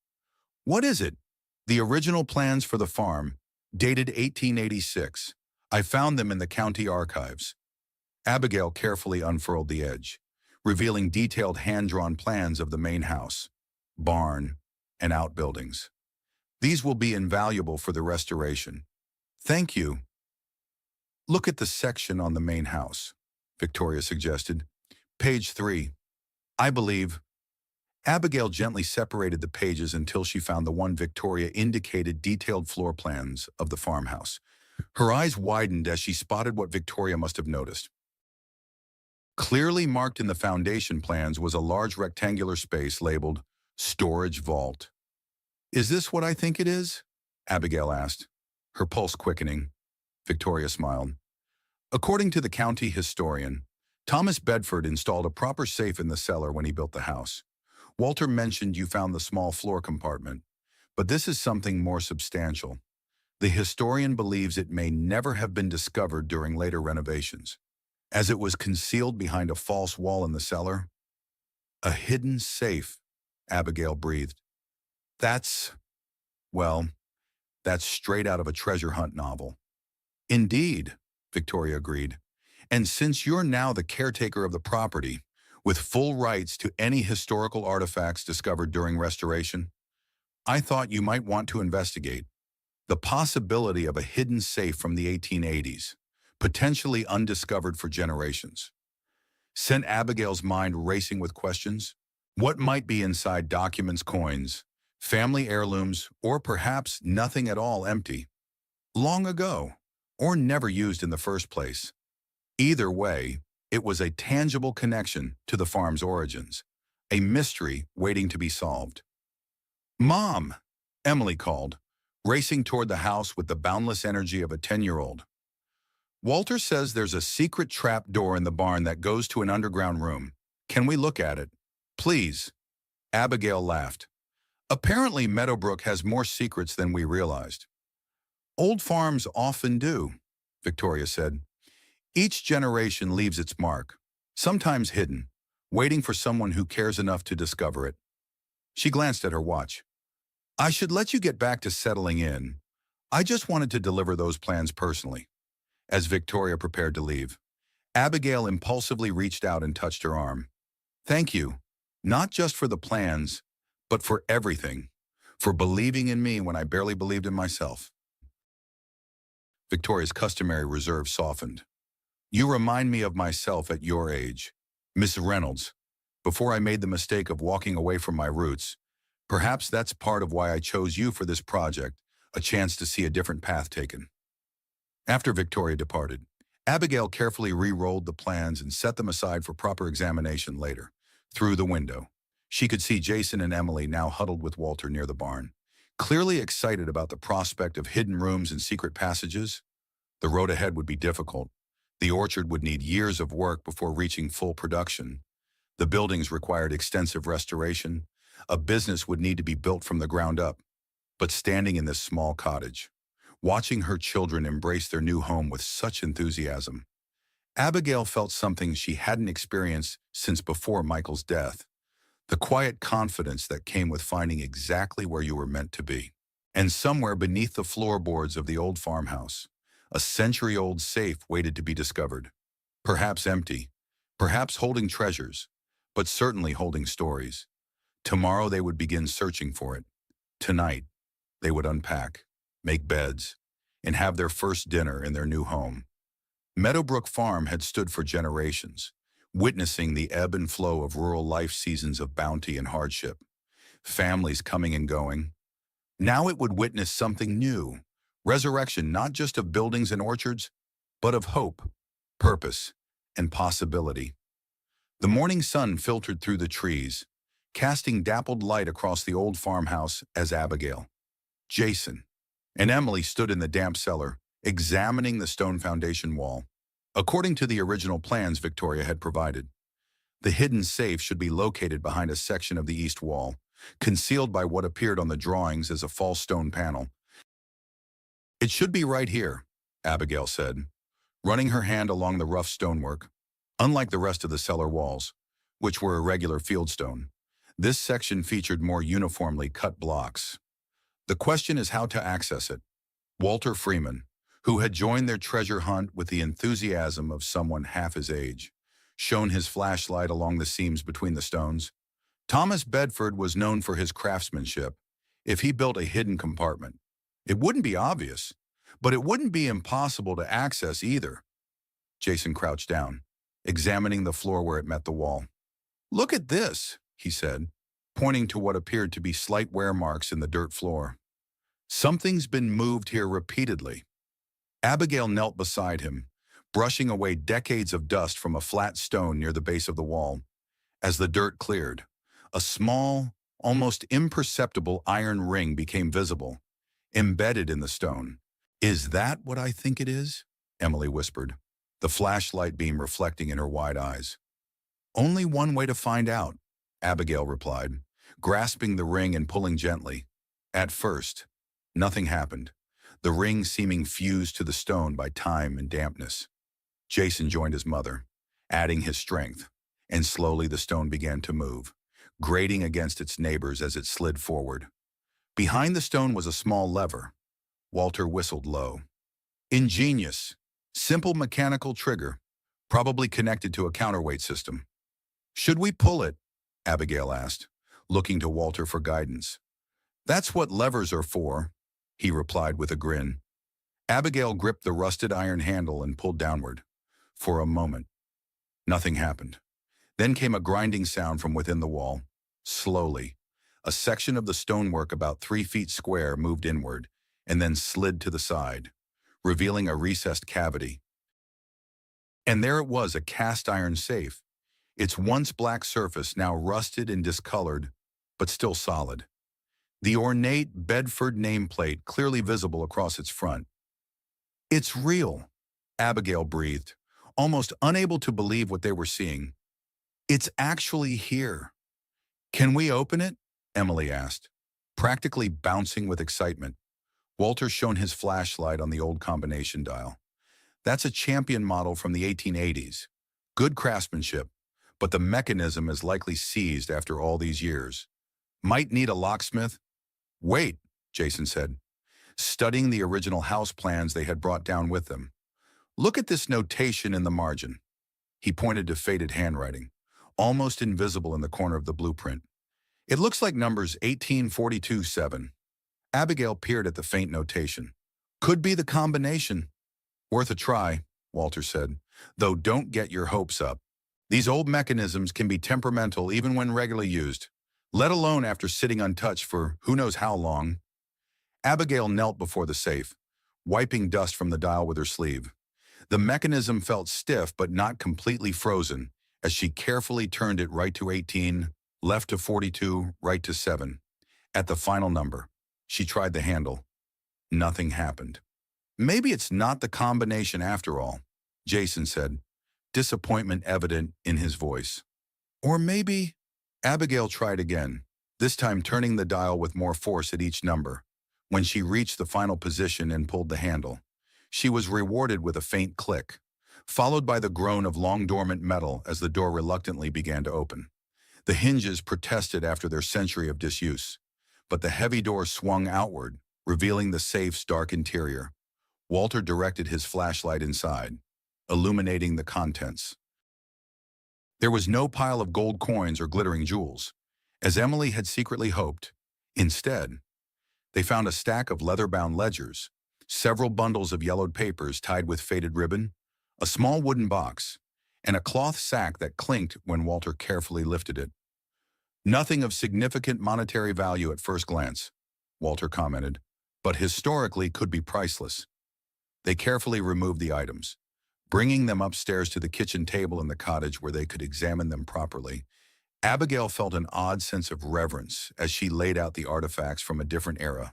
"What is it?" "The original plans for the farm, dated 1886. I found them in the county archives." Abigail carefully unfurled the edge, revealing detailed hand-drawn plans of the main house, barn, and outbuildings. "These will be invaluable for the restoration." "Thank you." "Look at the section on the main house," Victoria suggested. "Page 3. I believe." Abigail gently separated the pages until she found the one Victoria indicated detailed floor plans of the farmhouse. Her eyes widened as she spotted what Victoria must have noticed. Clearly marked in the foundation plans was a large rectangular space labeled "Storage Vault." "Is this what I think it is?" Abigail asked, her pulse quickening. Victoria smiled. "According to the county historian, Thomas Bedford installed a proper safe in the cellar when he built the house. Walter mentioned you found the small floor compartment, but this is something more substantial. The historian believes it may never have been discovered during later renovations, as it was concealed behind a false wall in the cellar." "A hidden safe," Abigail breathed. Well, that's straight out of a treasure hunt novel." "Indeed," Victoria agreed. "And since you're now the caretaker of the property, with full rights to any historical artifacts discovered during restoration, I thought you might want to investigate the possibility of a hidden safe from the 1880s, potentially undiscovered for generations." Sent Abigail's mind racing with questions. What might be inside? Documents, coins, family heirlooms, or perhaps nothing at all, empty, long ago, or never used in the first place. Either way, it was a tangible connection to the farm's origins, a mystery waiting to be solved. "Mom," Emily called, racing toward the house with the boundless energy of a 10-year-old. "Walter says there's a secret trap door in the barn that goes to an underground room. Can we look at it?" "Please." Abigail laughed. "Apparently Meadowbrook has more secrets than we realized." "Old farms often do," Victoria said. "Each generation leaves its mark, sometimes hidden, waiting for someone who cares enough to discover it." She glanced at her watch. "I should let you get back to settling in. I just wanted to deliver those plans personally." As Victoria prepared to leave, Abigail impulsively reached out and touched her arm. "Thank you, not just for the plans, but for everything, for believing in me when I barely believed in myself." Victoria's customary reserve softened. "You remind me of myself at your age." Miss Reynolds, before I made the mistake of walking away from my roots, perhaps that's part of why I chose you for this project, a chance to see a different path taken. After Victoria departed, Abigail carefully re-rolled the plans and set them aside for proper examination later. Through the window, she could see Jason and Emily now huddled with Walter near the barn. Clearly excited about the prospect of hidden rooms and secret passages, the road ahead would be difficult. The orchard would need years of work before reaching full production. The buildings required extensive restoration. A business would need to be built from the ground up. But standing in this small cottage, watching her children embrace their new home with such enthusiasm, Abigail felt something she hadn't experienced since before Michael's death. The quiet confidence that came with finding exactly where you were meant to be. And somewhere beneath the floorboards of the old farmhouse, a century-old safe waited to be discovered. Perhaps empty, perhaps holding treasures, but certainly holding stories. Tomorrow they would begin searching for it. Tonight, they would unpack, make beds, and have their first dinner in their new home. Meadowbrook Farm had stood for generations, witnessing the ebb and flow of rural life, seasons of bounty and hardship, families coming and going. Now it would witness something new, resurrection not just of buildings and orchards, but of hope, purpose, and possibility. The morning sun filtered through the trees, casting dappled light across the old farmhouse as Abigail, Jason, and Emily stood in the damp cellar, examining the stone foundation wall. According to the original plans Victoria had provided, the hidden safe should be located behind a section of the east wall, concealed by what appeared on the drawings as a false stone panel. "It should be right here," Abigail said, running her hand along the rough stonework. Unlike the rest of the cellar walls, which were irregular fieldstone, this section featured more uniformly cut blocks. The question is how to access it. Walter Freeman, who had joined their treasure hunt with the enthusiasm of someone half his age, shone his flashlight along the seams between the stones. Thomas Bedford was known for his craftsmanship. If he built a hidden compartment, it wouldn't be obvious, but it wouldn't be impossible to access either. Jason crouched down, examining the floor where it met the wall. "Look at this," he said, pointing to what appeared to be slight wear marks in the dirt floor. "Something's been moved here repeatedly." Abigail knelt beside him, brushing away decades of dust from a flat stone near the base of the wall. As the dirt cleared, a small, almost imperceptible iron ring became visible, embedded in the stone. "Is that what I think it is?" Emily whispered, the flashlight beam reflecting in her wide eyes. "Only one way to find out," Abigail replied, grasping the ring and pulling gently. At first, nothing happened, the ring seeming fused to the stone by time and dampness. Jason joined his mother, adding his strength, and slowly the stone began to move, grating against its neighbors as it slid forward. Behind the stone was a small lever. Walter whistled low. "Ingenious. Simple mechanical trigger, probably connected to a counterweight system." "Should we pull it?" Abigail asked, looking to Walter for guidance. "That's what levers are for," he replied with a grin. Abigail gripped the rusted iron handle and pulled downward. For a moment, nothing happened. Then came a grinding sound from within the wall. Slowly, a section of the stonework about 3 feet square moved inward and then slid to the side, revealing a recessed cavity. And there it was, a cast iron safe, its once black surface now rusted and discolored, but still solid. The ornate Bedford nameplate clearly visible across its front. "It's real," Abigail breathed, almost unable to believe what they were seeing. "It's actually here." "Can we open it?" Emily asked, practically bouncing with excitement. Walter shone his flashlight on the old combination dial. "That's a champion model from the 1880s. Good craftsmanship, but the mechanism is likely seized after all these years. Might need a locksmith." "Wait," Jason said, studying the original house plans they had brought down with them. "Look at this notation in the margin." He pointed to faded handwriting, almost invisible in the corner of the blueprint. "It looks like numbers 1842-7. Abigail peered at the faint notation. "Could be the combination." "Worth a try," Walter said, "though don't get your hopes up." These old mechanisms can be temperamental even when regularly used, let alone after sitting untouched for who knows how long. Abigail knelt before the safe, wiping dust from the dial with her sleeve. The mechanism felt stiff but not completely frozen as she carefully turned it right to 18, left to 42, right to 7. At the final number, she tried the handle. Nothing happened. Maybe it's not the combination after all, Jason said, disappointment evident in his voice. Or maybe... Abigail tried again, this time turning the dial with more force at each number. When she reached the final position and pulled the handle, she was rewarded with a faint click, followed by the groan of long-dormant metal as the door reluctantly began to open. The hinges protested after their century of disuse, but the heavy door swung outward, revealing the safe's dark interior. Walter directed his flashlight inside, illuminating the contents. There was no pile of gold coins or glittering jewels, as Emily had secretly hoped. Instead, they found a stack of leather-bound ledgers, several bundles of yellowed papers tied with faded ribbon, a small wooden box, and a cloth sack that clinked when Walter carefully lifted it. Nothing of significant monetary value at first glance, Walter commented, but historically could be priceless. They carefully removed the items, bringing them upstairs to the kitchen table in the cottage where they could examine them properly. Abigail felt an odd sense of reverence as she laid out the artifacts from a different era.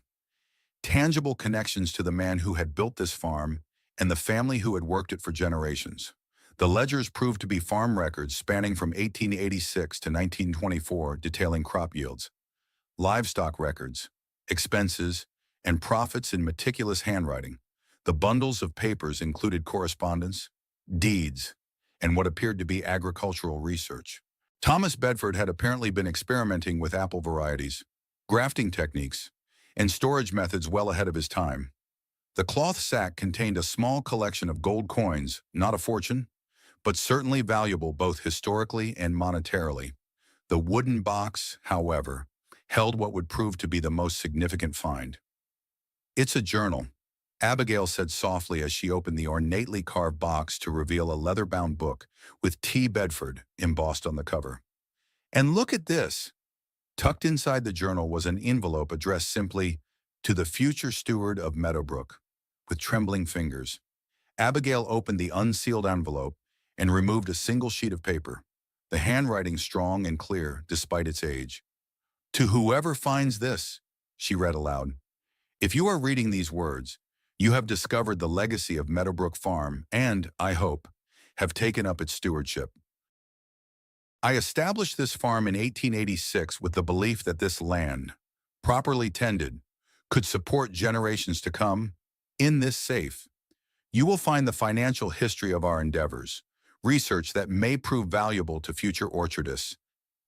Tangible connections to the man who had built this farm and the family who had worked it for generations. The ledgers proved to be farm records spanning from 1886 to 1924, detailing crop yields, livestock records, expenses, and profits in meticulous handwriting. The bundles of papers included correspondence, deeds, and what appeared to be agricultural research. Thomas Bedford had apparently been experimenting with apple varieties, grafting techniques, and storage methods well ahead of his time. The cloth sack contained a small collection of gold coins, not a fortune, but certainly valuable both historically and monetarily. The wooden box, however, held what would prove to be the most significant find. "It's a journal," Abigail said softly as she opened the ornately carved box to reveal a leather-bound book with T. Bedford embossed on the cover. "And look at this!" Tucked inside the journal was an envelope addressed simply, "To the future steward of Meadowbrook." With trembling fingers, Abigail opened the unsealed envelope and removed a single sheet of paper, the handwriting strong and clear despite its age. "To whoever finds this," she read aloud, "if you are reading these words, you have discovered the legacy of Meadowbrook Farm and, I hope, have taken up its stewardship. I established this farm in 1886 with the belief that this land, properly tended, could support generations to come. In this safe, you will find the financial history of our endeavors, research that may prove valuable to future orchardists,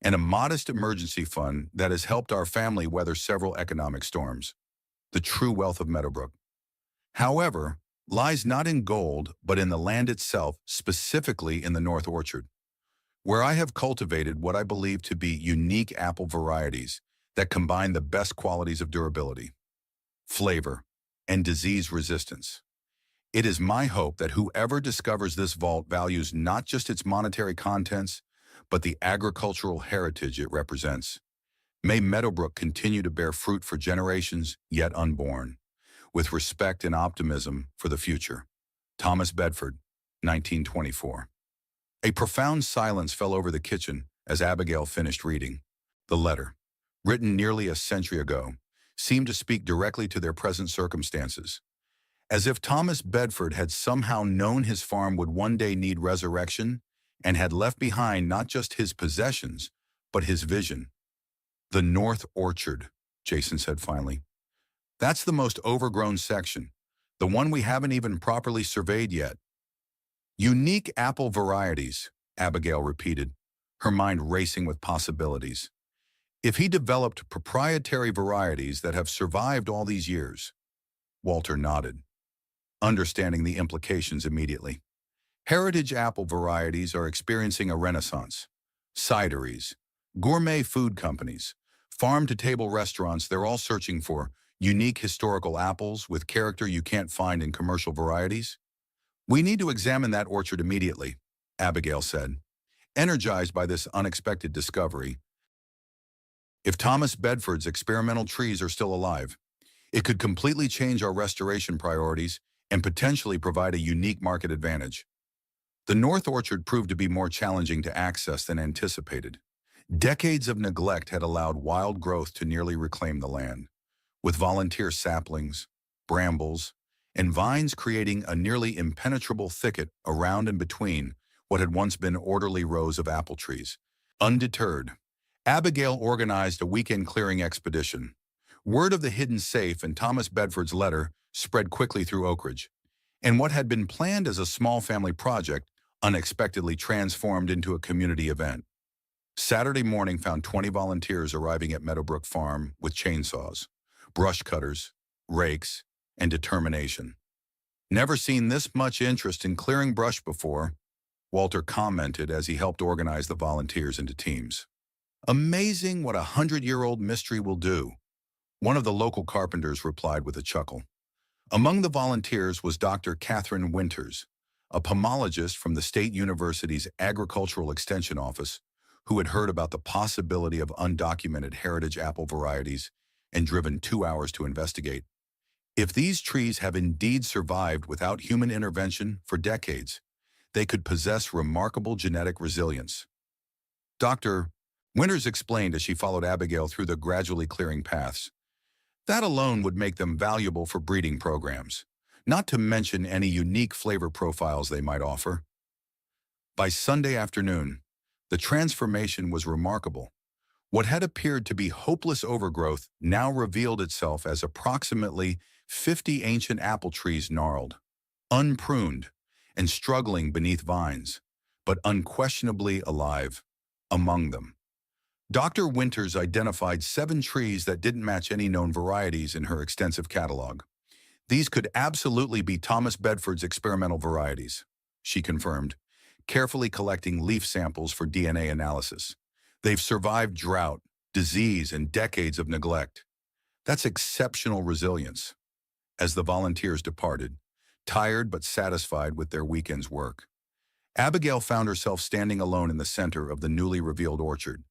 and a modest emergency fund that has helped our family weather several economic storms. The true wealth of Meadowbrook, however, lies not in gold, but in the land itself, specifically in the North Orchard, where I have cultivated what I believe to be unique apple varieties that combine the best qualities of durability, flavor, and disease resistance. It is my hope that whoever discovers this vault values not just its monetary contents, but the agricultural heritage it represents. May Meadowbrook continue to bear fruit for generations yet unborn, with respect and optimism for the future. Thomas Bedford, 1924. A profound silence fell over the kitchen as Abigail finished reading. The letter, written nearly a century ago, seemed to speak directly to their present circumstances. As if Thomas Bedford had somehow known his farm would one day need resurrection and had left behind not just his possessions, but his vision. "The North Orchard," Jason said finally. "That's the most overgrown section, the one we haven't even properly surveyed yet." "Unique apple varieties," Abigail repeated, her mind racing with possibilities. "If he developed proprietary varieties that have survived all these years." Walter nodded, understanding the implications immediately. Heritage apple varieties are experiencing a renaissance. Cideries, gourmet food companies, farm-to-table restaurants, they're all searching for unique historical apples with character you can't find in commercial varieties. "We need to examine that orchard immediately," Abigail said. Energized by this unexpected discovery, if Thomas Bedford's experimental trees are still alive, it could completely change our restoration priorities and potentially provide a unique market advantage. The North Orchard proved to be more challenging to access than anticipated. Decades of neglect had allowed wild growth to nearly reclaim the land, with volunteer saplings, brambles, and vines creating a nearly impenetrable thicket around and between what had once been orderly rows of apple trees. Undeterred, Abigail organized a weekend clearing expedition. Word of the hidden safe and Thomas Bedford's letter spread quickly through Oak Ridge, and what had been planned as a small family project unexpectedly transformed into a community event. Saturday morning found 20 volunteers arriving at Meadowbrook Farm with chainsaws, brush cutters, rakes, and determination. "Never seen this much interest in clearing brush before," Walter commented as he helped organize the volunteers into teams. "Amazing what a 100-year-old mystery will do," one of the local carpenters replied with a chuckle. Among the volunteers was Dr. Catherine Winters, a pomologist from the State University's Agricultural Extension Office, who had heard about the possibility of undocumented heritage apple varieties and driven 2 hours to investigate. If these trees have indeed survived without human intervention for decades, they could possess remarkable genetic resilience. Dr. Winters explained as she followed Abigail through the gradually clearing paths. That alone would make them valuable for breeding programs, not to mention any unique flavor profiles they might offer. By Sunday afternoon, the transformation was remarkable. What had appeared to be hopeless overgrowth now revealed itself as approximately 50 ancient apple trees gnarled, unpruned, and struggling beneath vines, but unquestionably alive among them. Dr. Winters identified 7 trees that didn't match any known varieties in her extensive catalog. These could absolutely be Thomas Bedford's experimental varieties, she confirmed, carefully collecting leaf samples for DNA analysis. They've survived drought, disease, and decades of neglect. That's exceptional resilience. As the volunteers departed, tired but satisfied with their weekend's work, Abigail found herself standing alone in the center of the newly revealed orchard.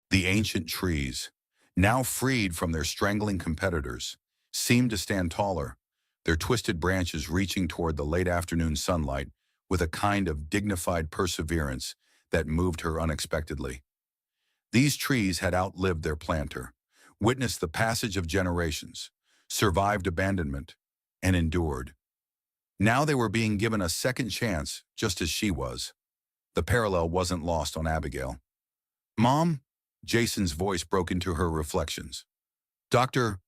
The ancient trees, now freed from their strangling competitors, seemed to stand taller, their twisted branches reaching toward the late afternoon sunlight with a kind of dignified perseverance that moved her unexpectedly. These trees had outlived their planter, witnessed the passage of generations, survived abandonment, and endured. Now they were being given a second chance, just as she was. The parallel wasn't lost on Abigail. "Mom," Jason's voice broke into her reflections. "Dr.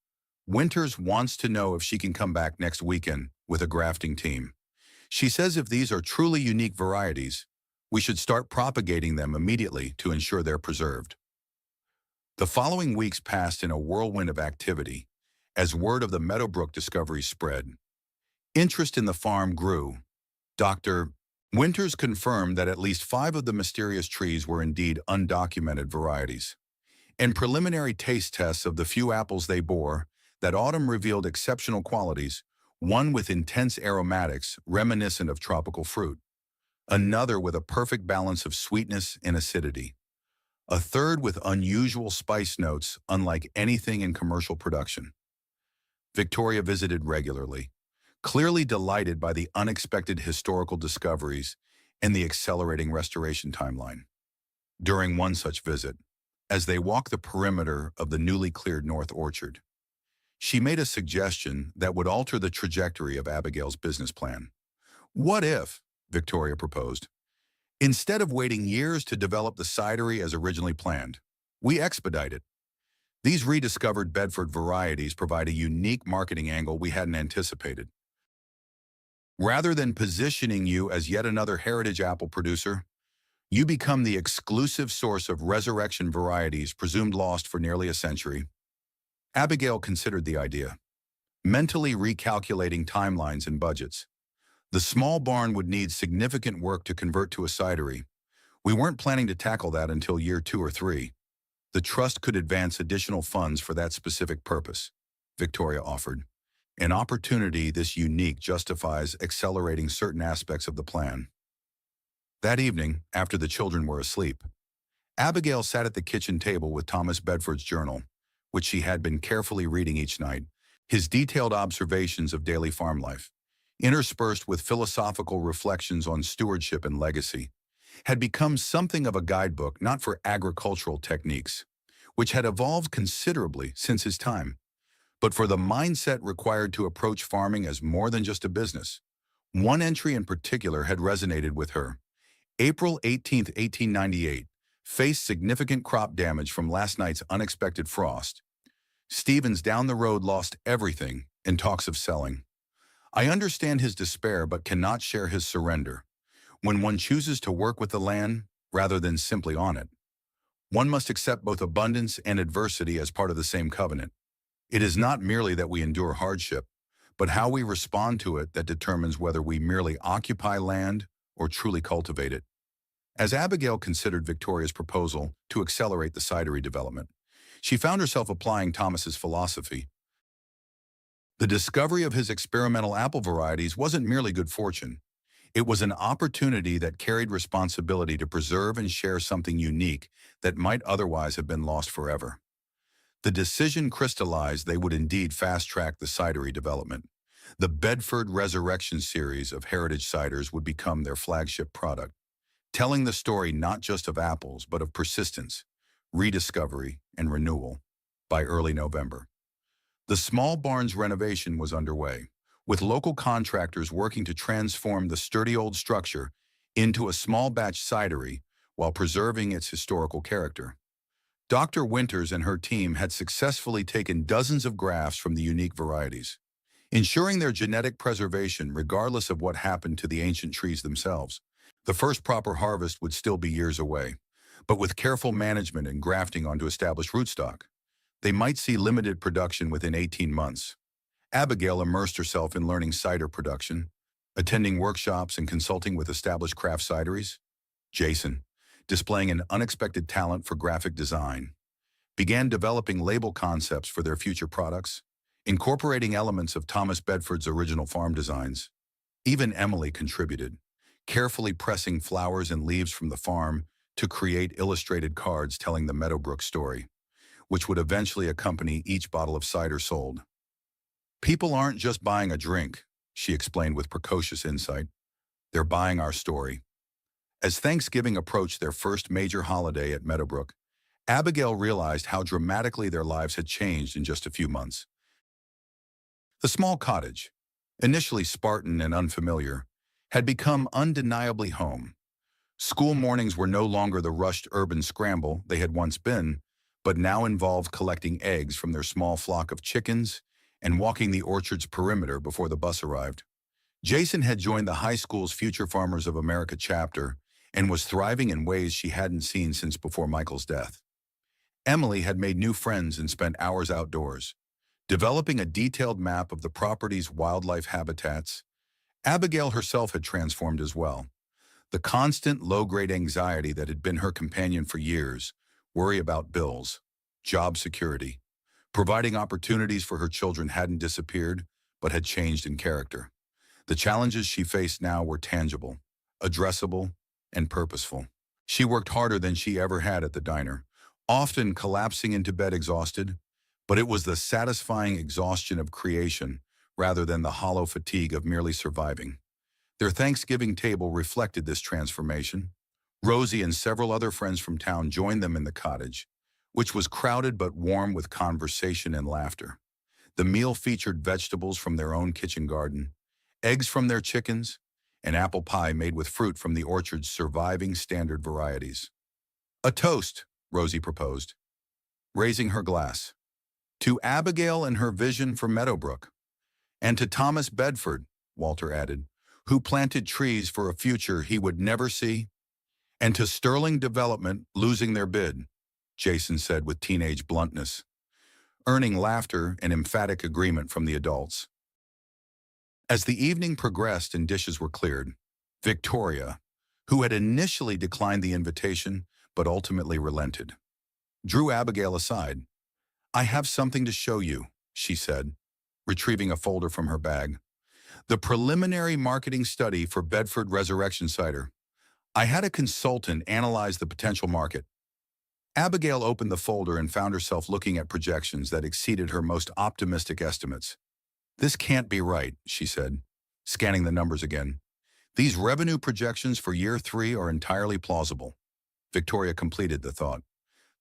Winters wants to know if she can come back next weekend with a grafting team. She says if these are truly unique varieties, we should start propagating them immediately to ensure they're preserved." The following weeks passed in a whirlwind of activity as word of the Meadowbrook discovery spread. Interest in the farm grew. Dr. Winters confirmed that at least 5 of the mysterious trees were indeed undocumented varieties. And preliminary taste tests of the few apples they bore that autumn revealed exceptional qualities, one with intense aromatics reminiscent of tropical fruit, another with a perfect balance of sweetness and acidity, a third with unusual spice notes unlike anything in commercial production. Victoria visited regularly, clearly delighted by the unexpected historical discoveries and the accelerating restoration timeline. During one such visit, as they walked the perimeter of the newly cleared North Orchard, she made a suggestion that would alter the trajectory of Abigail's business plan. "What if," Victoria proposed, "instead of waiting years to develop the cidery as originally planned, we expedite it? These rediscovered Bedford varieties provide a unique marketing angle we hadn't anticipated. Rather than positioning you as yet another heritage apple producer, you become the exclusive source of resurrection varieties presumed lost for nearly a century." Abigail considered the idea, mentally recalculating timelines and budgets. The small barn would need significant work to convert to a cidery. We weren't planning to tackle that until year 2 or 3. The trust could advance additional funds for that specific purpose, Victoria offered. An opportunity this unique justifies accelerating certain aspects of the plan. That evening, after the children were asleep, Abigail sat at the kitchen table with Thomas Bedford's journal, which she had been carefully reading each night, his detailed observations of daily farm life, interspersed with philosophical reflections on stewardship and legacy, had become something of a guidebook not for agricultural techniques, which had evolved considerably since his time, but for the mindset required to approach farming as more than just a business. One entry in particular had resonated with her. April 18, 1898, faced significant crop damage from last night's unexpected frost. Stevens down the road lost everything in talks of selling. I understand his despair but cannot share his surrender. When one chooses to work with the land rather than simply on it, one must accept both abundance and adversity as part of the same covenant. It is not merely that we endure hardship, but how we respond to it that determines whether we merely occupy land or truly cultivate it. As Abigail considered Victoria's proposal to accelerate the cidery development, she found herself applying Thomas's philosophy. The discovery of his experimental apple varieties wasn't merely good fortune. It was an opportunity that carried responsibility to preserve and share something unique that might otherwise have been lost forever. The decision crystallized they would indeed fast-track the cidery development. The Bedford Resurrection series of heritage ciders would become their flagship product, telling the story not just of apples but of persistence, rediscovery, and renewal. By early November, the small barn's renovation was underway, with local contractors working to transform the sturdy old structure into a small batch cidery while preserving its historical character. Dr. Winters and her team had successfully taken dozens of grafts from the unique varieties, ensuring their genetic preservation regardless of what happened to the ancient trees themselves. The first proper harvest would still be years away, but with careful management and grafting onto established rootstock, they might see limited production within 18 months. Abigail immersed herself in learning cider production, attending workshops and consulting with established craft cideries. Jason, displaying an unexpected talent for graphic design, began developing label concepts for their future products, incorporating elements of Thomas Bedford's original farm designs. Even Emily contributed, carefully pressing flowers and leaves from the farm to create illustrated cards telling the Meadowbrook story, which would eventually accompany each bottle of cider sold. People aren't just buying a drink, she explained with precocious insight. They're buying our story. As Thanksgiving approached their first major holiday at Meadowbrook, Abigail realized how dramatically their lives had changed in just a few months. The small cottage, initially Spartan and unfamiliar, had become undeniably home. School mornings were no longer the rushed urban scramble they had once been, but now involved collecting eggs from their small flock of chickens and walking the orchard's perimeter before the bus arrived. Jason had joined the high school's Future Farmers of America chapter and was thriving in ways she hadn't seen since before Michael's death. Emily had made new friends and spent hours outdoors, developing a detailed map of the property's wildlife habitats. Abigail herself had transformed as well. The constant low-grade anxiety that had been her companion for years, worry about bills, job security, providing opportunities for her children hadn't disappeared, but had changed in character. The challenges she faced now were tangible, addressable, and purposeful. She worked harder than she ever had at the diner, often collapsing into bed exhausted, but it was the satisfying exhaustion of creation rather than the hollow fatigue of merely surviving. Their Thanksgiving table reflected this transformation. Rosie and several other friends from town joined them in the cottage, which was crowded but warm with conversation and laughter. The meal featured vegetables from their own kitchen garden, eggs from their chickens, and apple pie made with fruit from the orchard's surviving standard varieties. "A toast," Rosie proposed, raising her glass. "To Abigail and her vision for Meadowbrook. And to Thomas Bedford," Walter added, "who planted trees for a future he would never see. And to Sterling Development losing their bid," Jason said with teenage bluntness, earning laughter and emphatic agreement from the adults. As the evening progressed and dishes were cleared, Victoria, who had initially declined the invitation but ultimately relented, drew Abigail aside. "I have something to show you," she said, retrieving a folder from her bag. "The preliminary marketing study for Bedford Resurrection Cider. I had a consultant analyze the potential market. Abigail opened the folder and found herself looking at projections that exceeded her most optimistic estimates. This can't be right, she said, scanning the numbers again. These revenue projections for year 3 are entirely plausible. Victoria completed the thought.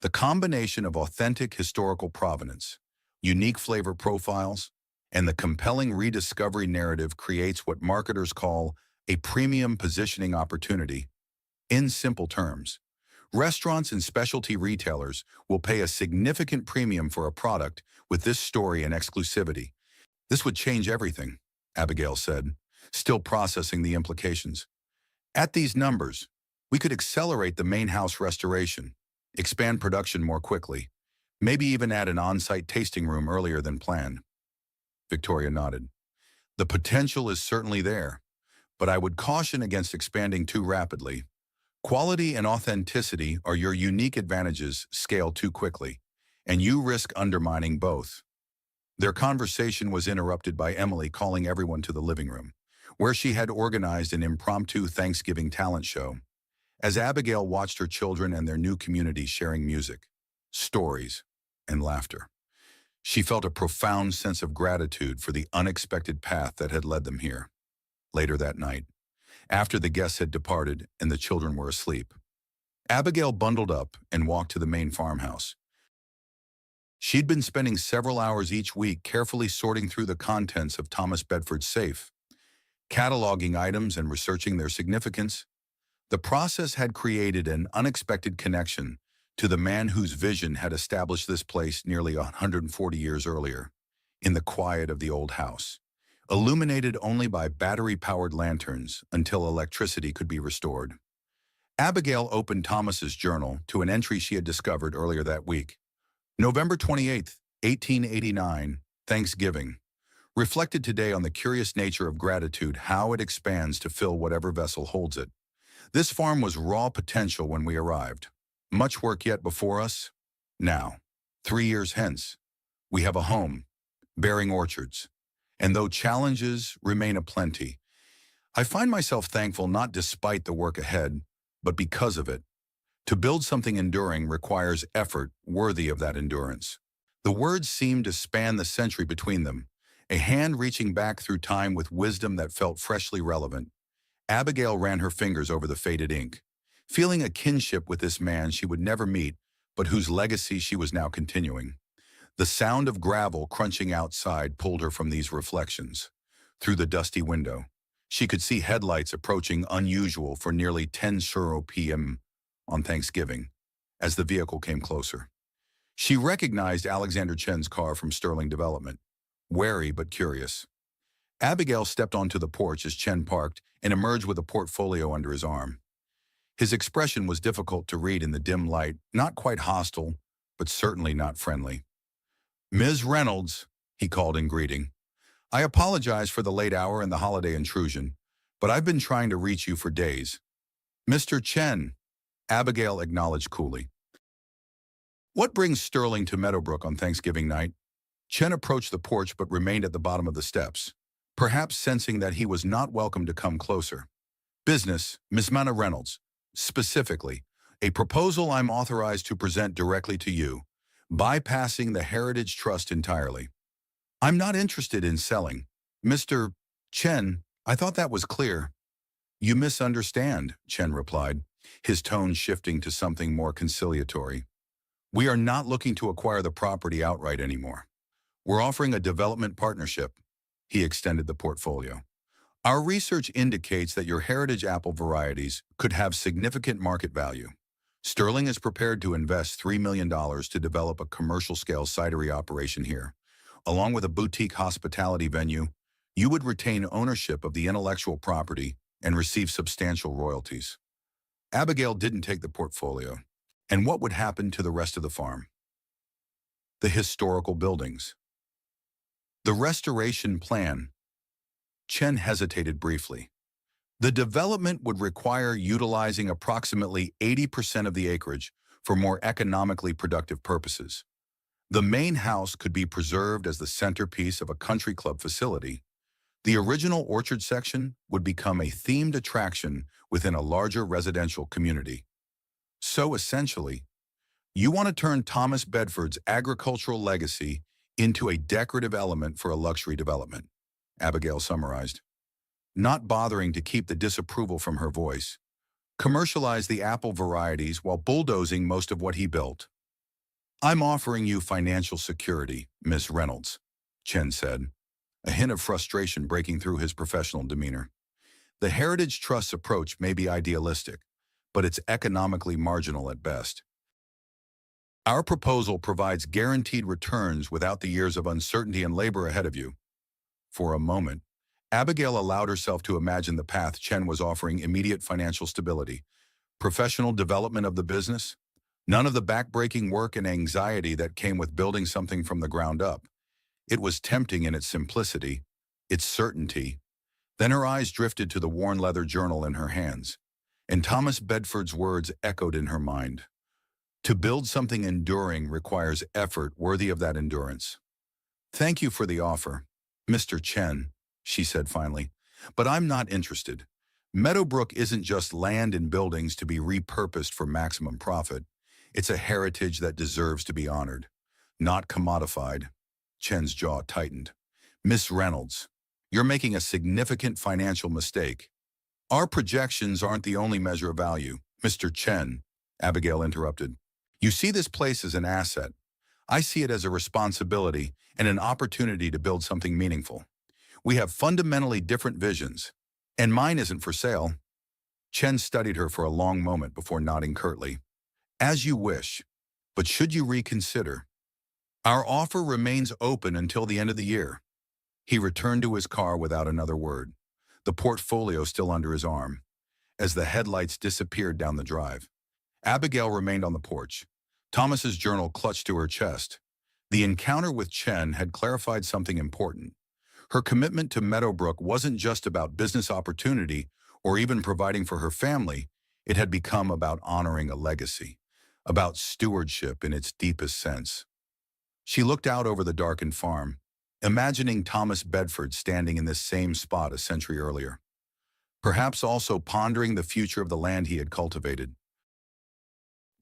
The combination of authentic historical provenance, unique flavor profiles, and the compelling rediscovery narrative creates what marketers call a premium positioning opportunity. In simple terms, restaurants and specialty retailers will pay a significant premium for a product with this story and exclusivity. This would change everything, Abigail said, still processing the implications. At these numbers, we could accelerate the main house restoration, expand production more quickly, maybe even add an on-site tasting room earlier than planned. Victoria nodded. The potential is certainly there, but I would caution against expanding too rapidly. Quality and authenticity are your unique advantages scaled too quickly, and you risk undermining both. Their conversation was interrupted by Emily calling everyone to the living room, where she had organized an impromptu Thanksgiving talent show. As Abigail watched her children and their new community sharing music, stories, and laughter, she felt a profound sense of gratitude for the unexpected path that had led them here. Later that night, after the guests had departed and the children were asleep, Abigail bundled up and walked to the main farmhouse. She'd been spending several hours each week carefully sorting through the contents of Thomas Bedford's safe, cataloging items and researching their significance. The process had created an unexpected connection to the man whose vision had established this place nearly 140 years earlier, in the quiet of the old house, illuminated only by battery-powered lanterns until electricity could be restored. Abigail opened Thomas's journal to an entry she had discovered earlier that week. November 28, 1889, Thanksgiving. Reflected today on the curious nature of gratitude, how it expands to fill whatever vessel holds it. This farm was raw potential when we arrived. Much work yet before us. Now, 3 years hence, we have a home, bearing orchards. And though challenges remain aplenty, I find myself thankful not despite the work ahead, but because of it. To build something enduring requires effort worthy of that endurance. The words seemed to span the century between them, a hand reaching back through time with wisdom that felt freshly relevant. Abigail ran her fingers over the faded ink, feeling a kinship with this man she would never meet, but whose legacy she was now continuing. The sound of gravel crunching outside pulled her from these reflections. Through the dusty window, she could see headlights approaching, unusual for nearly 10:00 p.m. on Thanksgiving, as the vehicle came closer. She recognized Alexander Chen's car from Sterling Development, wary but curious. Abigail stepped onto the porch as Chen parked and emerged with a portfolio under his arm. His expression was difficult to read in the dim light, not quite hostile, but certainly not friendly. "Ms. Reynolds," he called in greeting. "I apologize for the late hour and the holiday intrusion, but I've been trying to reach you for days." "Mr. Chen," Abigail acknowledged coolly. "What brings Sterling to Meadowbrook on Thanksgiving night?" Chen approached the porch but remained at the bottom of the steps, perhaps sensing that he was not welcome to come closer. "Business, Miss Mana Reynolds. Specifically, a proposal I'm authorized to present directly to you, bypassing the Heritage Trust entirely." "I'm not interested in selling. Mr. Chen, I thought that was clear." "You misunderstand," Chen replied, his tone shifting to something more conciliatory. "We are not looking to acquire the property outright anymore. We're offering a development partnership." He extended the portfolio. "Our research indicates that your heritage apple varieties could have significant market value. Sterling is prepared to invest $3 million to develop a commercial-scale cidery operation here. Along with a boutique hospitality venue, you would retain ownership of the intellectual property and receive substantial royalties." Abigail didn't take the portfolio. And what would happen to the rest of the farm? The historical buildings. The restoration plan. Chen hesitated briefly. The development would require utilizing approximately 80% of the acreage for more economically productive purposes. The main house could be preserved as the centerpiece of a country club facility. The original orchard section would become a themed attraction within a larger residential community. So essentially, you want to turn Thomas Bedford's agricultural legacy into a decorative element for a luxury development, Abigail summarized, not bothering to keep the disapproval from her voice. Commercialize the apple varieties while bulldozing most of what he built. I'm offering you financial security, Miss Reynolds, Chen said, a hint of frustration breaking through his professional demeanor. The Heritage Trust's approach may be idealistic, but it's economically marginal at best. Our proposal provides guaranteed returns without the years of uncertainty and labor ahead of you. For a moment, Abigail allowed herself to imagine the path Chen was offering: immediate financial stability, professional development of the business, none of the backbreaking work and anxiety that came with building something from the ground up. It was tempting in its simplicity, its certainty. Then her eyes drifted to the worn leather journal in her hands, and Thomas Bedford's words echoed in her mind. To build something enduring requires effort worthy of that endurance. Thank you for the offer, Mr. Chen, she said finally, but I'm not interested. Meadowbrook isn't just land and buildings to be repurposed for maximum profit. It's a heritage that deserves to be honored, not commodified. Chen's jaw tightened. Miss Reynolds, you're making a significant financial mistake. Our projections aren't the only measure of value, Mr. Chen, Abigail interrupted. You see this place as an asset. I see it as a responsibility and an opportunity to build something meaningful. We have fundamentally different visions, and mine isn't for sale. Chen studied her for a long moment before nodding curtly. As you wish, but should you reconsider? Our offer remains open until the end of the year. He returned to his car without another word, the portfolio still under his arm. As the headlights disappeared down the drive, Abigail remained on the porch, Thomas's journal clutched to her chest. The encounter with Chen had clarified something important. Her commitment to Meadowbrook wasn't just about business opportunity or even providing for her family. It had become about honoring a legacy, about stewardship in its deepest sense. She looked out over the darkened farm, imagining Thomas Bedford standing in this same spot a century earlier, perhaps also pondering the future of the land he had cultivated.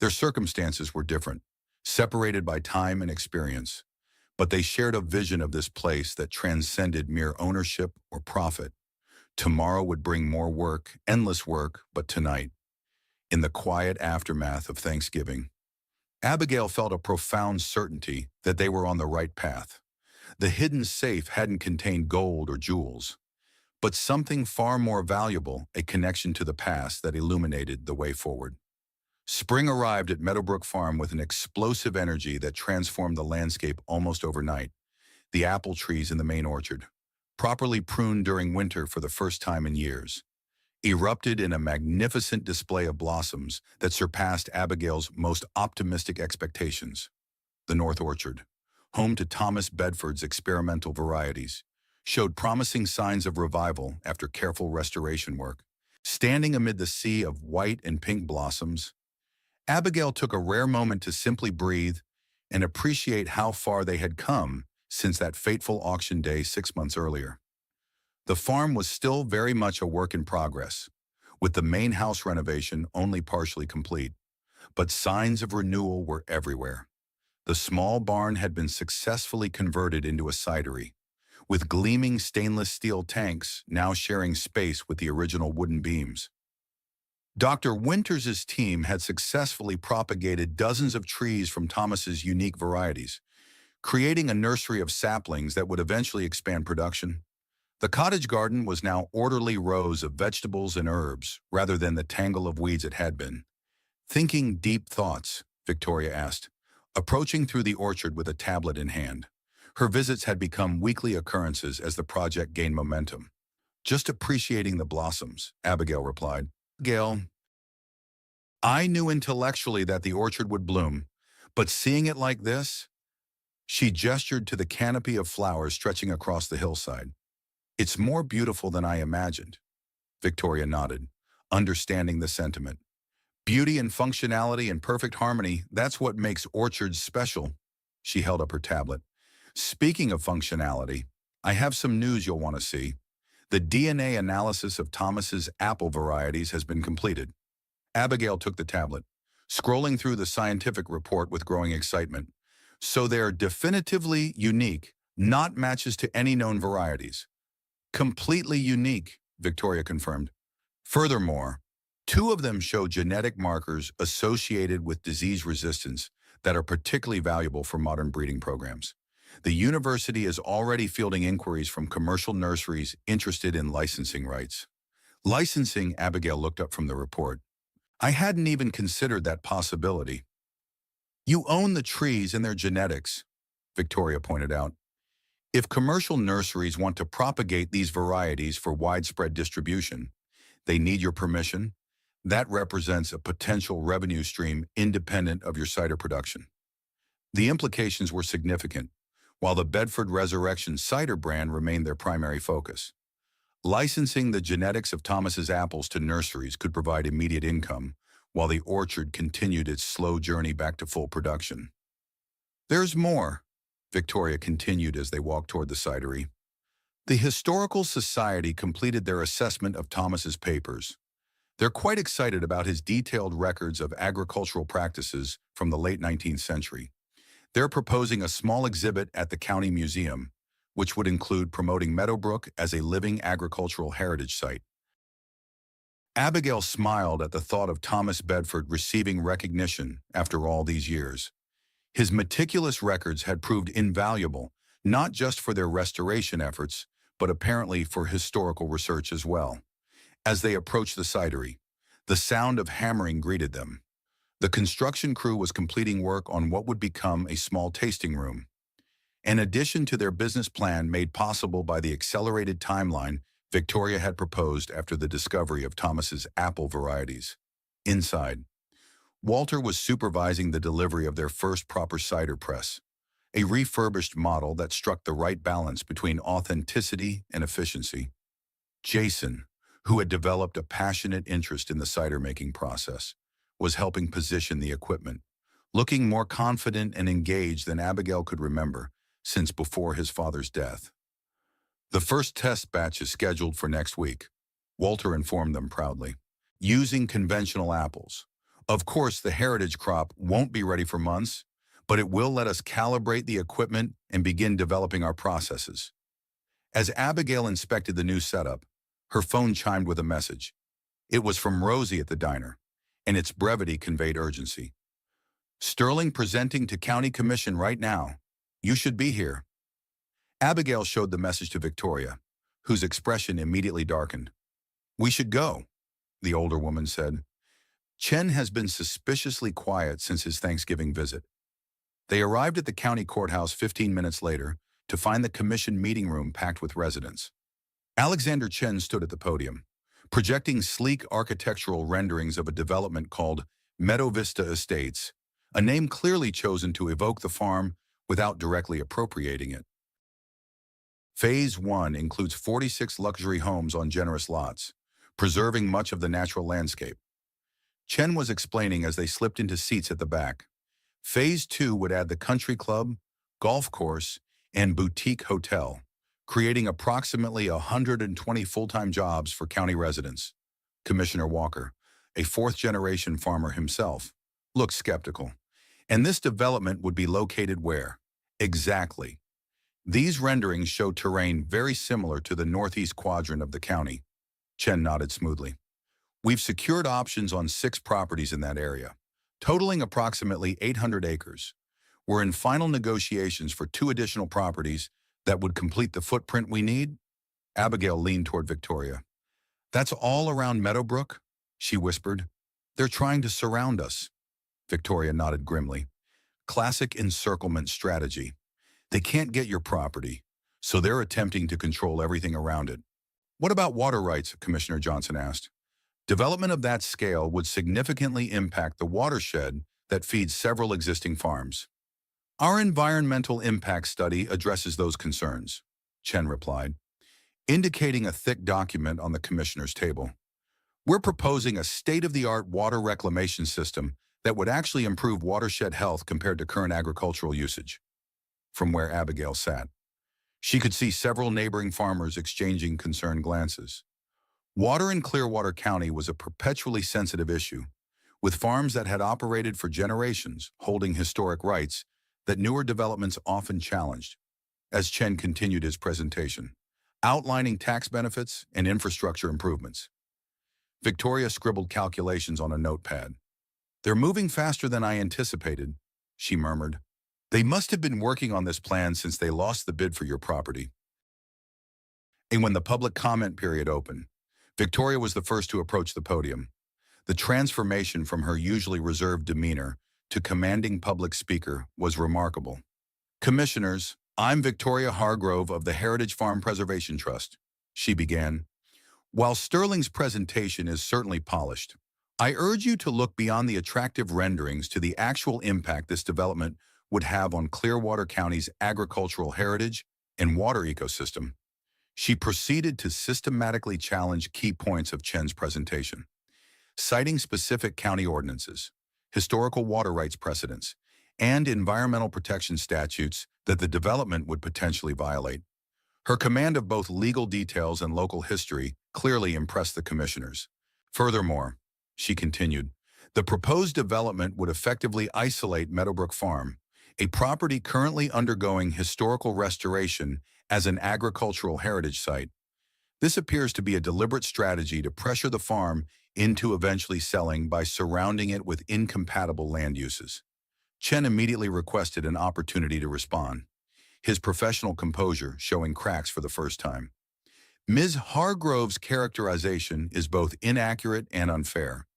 Their circumstances were different, separated by time and experience, but they shared a vision of this place that transcended mere ownership or profit. Tomorrow would bring more work, endless work, but tonight, in the quiet aftermath of Thanksgiving, Abigail felt a profound certainty that they were on the right path. The hidden safe hadn't contained gold or jewels, but something far more valuable, a connection to the past that illuminated the way forward. Spring arrived at Meadowbrook Farm with an explosive energy that transformed the landscape almost overnight. The apple trees in the main orchard, properly pruned during winter for the first time in years, erupted in a magnificent display of blossoms that surpassed Abigail's most optimistic expectations. The North Orchard, home to Thomas Bedford's experimental varieties, showed promising signs of revival after careful restoration work. Standing amid the sea of white and pink blossoms, Abigail took a rare moment to simply breathe and appreciate how far they had come since that fateful auction day 6 months earlier. The farm was still very much a work in progress, with the main house renovation only partially complete, but signs of renewal were everywhere. The small barn had been successfully converted into a cidery, with gleaming stainless steel tanks now sharing space with the original wooden beams. Dr. Winters's team had successfully propagated dozens of trees from Thomas's unique varieties, creating a nursery of saplings that would eventually expand production. The cottage garden was now orderly rows of vegetables and herbs rather than the tangle of weeds it had been. Thinking deep thoughts, Victoria asked, approaching through the orchard with a tablet in hand. Her visits had become weekly occurrences as the project gained momentum. Just appreciating the blossoms, Abigail replied. Gail, I knew intellectually that the orchard would bloom, but seeing it like this, she gestured to the canopy of flowers stretching across the hillside. It's more beautiful than I imagined. Victoria nodded, understanding the sentiment. Beauty and functionality and perfect harmony, that's what makes orchards special. She held up her tablet. Speaking of functionality, I have some news you'll want to see. The DNA analysis of Thomas's apple varieties has been completed. Abigail took the tablet, scrolling through the scientific report with growing excitement. So they're definitively unique, not matches to any known varieties. Completely unique, Victoria confirmed. Furthermore, two of them show genetic markers associated with disease resistance that are particularly valuable for modern breeding programs. The university is already fielding inquiries from commercial nurseries interested in licensing rights. Licensing, Abigail looked up from the report. I hadn't even considered that possibility. You own the trees and their genetics, Victoria pointed out. If commercial nurseries want to propagate these varieties for widespread distribution, they need your permission. That represents a potential revenue stream independent of your cider production. The implications were significant, while the Bedford Resurrection cider brand remained their primary focus. Licensing the genetics of Thomas's apples to nurseries could provide immediate income, while the orchard continued its slow journey back to full production. There's more, Victoria continued as they walked toward the cidery. The Historical Society completed their assessment of Thomas's papers. They're quite excited about his detailed records of agricultural practices from the late 19th century. They're proposing a small exhibit at the County Museum, which would include promoting Meadowbrook as a living agricultural heritage site. Abigail smiled at the thought of Thomas Bedford receiving recognition after all these years. His meticulous records had proved invaluable, not just for their restoration efforts, but apparently for historical research as well. As they approached the cidery, the sound of hammering greeted them. The construction crew was completing work on what would become a small tasting room. An addition to their business plan made possible by the accelerated timeline Victoria had proposed after the discovery of Thomas's apple varieties. Inside, Walter was supervising the delivery of their first proper cider press, a refurbished model that struck the right balance between authenticity and efficiency. Jason, who had developed a passionate interest in the cider-making process, was helping position the equipment, looking more confident and engaged than Abigail could remember since before his father's death. The first test batch is scheduled for next week, Walter informed them proudly, using conventional apples. Of course, the heritage crop won't be ready for months, but it will let us calibrate the equipment and begin developing our processes. As Abigail inspected the new setup, her phone chimed with a message. It was from Rosie at the diner, and its brevity conveyed urgency. Sterling presenting to County Commission right now. You should be here. Abigail showed the message to Victoria, whose expression immediately darkened. We should go, the older woman said. Chen has been suspiciously quiet since his Thanksgiving visit. They arrived at the county courthouse 15 minutes later to find the commission meeting room packed with residents. Alexander Chen stood at the podium, projecting sleek architectural renderings of a development called Meadow Vista Estates, a name clearly chosen to evoke the farm without directly appropriating it. Phase 1 includes 46 luxury homes on generous lots, preserving much of the natural landscape. Chen was explaining as they slipped into seats at the back. Phase 2 would add the country club, golf course, and boutique hotel, creating approximately 120 full-time jobs for county residents. Commissioner Walker, a fourth-generation farmer himself, looked skeptical. And this development would be located where? Exactly. These renderings show terrain very similar to the northeast quadrant of the county. Chen nodded smoothly. We've secured options on 6 properties in that area, totaling approximately 800 acres. We're in final negotiations for 2 additional properties that would complete the footprint we need. Abigail leaned toward Victoria. That's all around Meadowbrook, she whispered. They're trying to surround us. Victoria nodded grimly. Classic encirclement strategy. They can't get your property, so they're attempting to control everything around it. What about water rights? Commissioner Johnson asked. Development of that scale would significantly impact the watershed that feeds several existing farms. Our environmental impact study addresses those concerns, Chen replied, indicating a thick document on the commissioner's table. We're proposing a state-of-the-art water reclamation system that would actually improve watershed health compared to current agricultural usage. From where Abigail sat, She could see several neighboring farmers exchanging concerned glances. Water in Clearwater County was a perpetually sensitive issue, with farms that had operated for generations holding historic rights that newer developments often challenged. As Chen continued his presentation, outlining tax benefits and infrastructure improvements, Victoria scribbled calculations on a notepad. "They're moving faster than I anticipated," she murmured. "They must have been working on this plan since they lost the bid for your property." And when the public comment period opened, Victoria was the first to approach the podium. The transformation from her usually reserved demeanor to commanding public speaker was remarkable. "Commissioners, I'm Victoria Hargrove of the Heritage Farm Preservation Trust," she began. "While Sterling's presentation is certainly polished, I urge you to look beyond the attractive renderings to the actual impact this development would have on Clearwater County's agricultural heritage and water ecosystem." She proceeded to systematically challenge key points of Chen's presentation, citing specific county ordinances, historical water rights precedents, and environmental protection statutes that the development would potentially violate. Her command of both legal details and local history clearly impressed the commissioners. Furthermore, she continued, the proposed development would effectively isolate Meadowbrook Farm, a property currently undergoing historical restoration as an agricultural heritage site. This appears to be a deliberate strategy to pressure the farm into eventually selling by surrounding it with incompatible land uses. Chen immediately requested an opportunity to respond, his professional composure showing cracks for the first time. "Ms. Hargrove's characterization is both inaccurate and unfair.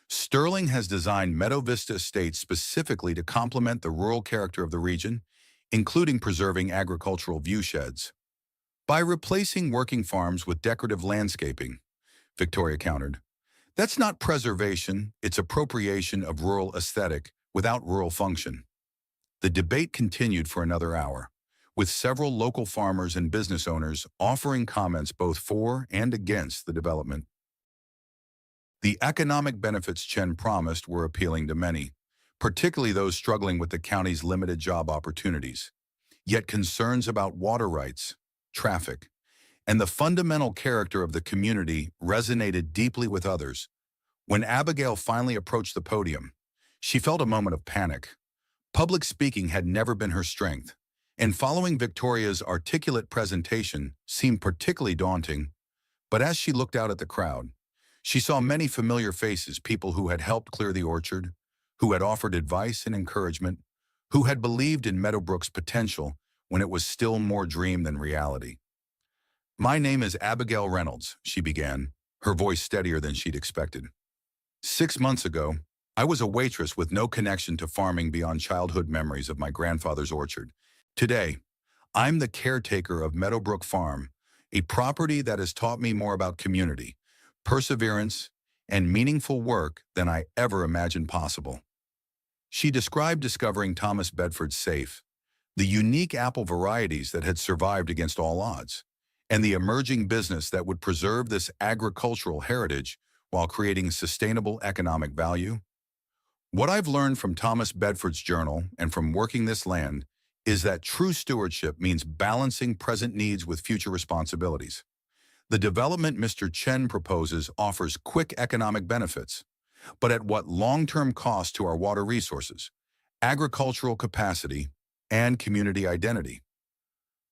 Sterling has designed Meadow Vista Estates specifically to complement the rural character of the region, including preserving agricultural viewsheds. By replacing working farms with decorative landscaping," Victoria countered. "That's not preservation, it's appropriation of rural aesthetic without rural function." The debate continued for another hour, with several local farmers and business owners offering comments both for and against the development. The economic benefits Chen promised were appealing to many, particularly those struggling with the county's limited job opportunities. Yet concerns about water rights, traffic, and the fundamental character of the community resonated deeply with others. When Abigail finally approached the podium, she felt a moment of panic. Public speaking had never been her strength, and following Victoria's articulate presentation seemed particularly daunting. But as she looked out at the crowd, she saw many familiar faces, people who had helped clear the orchard, who had offered advice and encouragement, who had believed in Meadowbrook's potential when it was still more dream than reality. "My name is Abigail Reynolds," she began, her voice steadier than she'd expected. "6 months ago, I was a waitress with no connection to farming beyond childhood memories of my grandfather's orchard. Today, I'm the caretaker of Meadowbrook Farm, a property that has taught me more about community, perseverance, and meaningful work than I ever imagined possible." She described discovering Thomas Bedford's safe, the unique apple varieties that had survived against all odds, and the emerging business that would preserve this agricultural heritage while creating sustainable economic value. "What I've learned from Thomas Bedford's journal and from working this land is that true stewardship means balancing present needs with future responsibilities. The development Mr. Chen proposes offers quick economic benefits, but at what long-term cost to our water resources, agricultural capacity, and community identity?"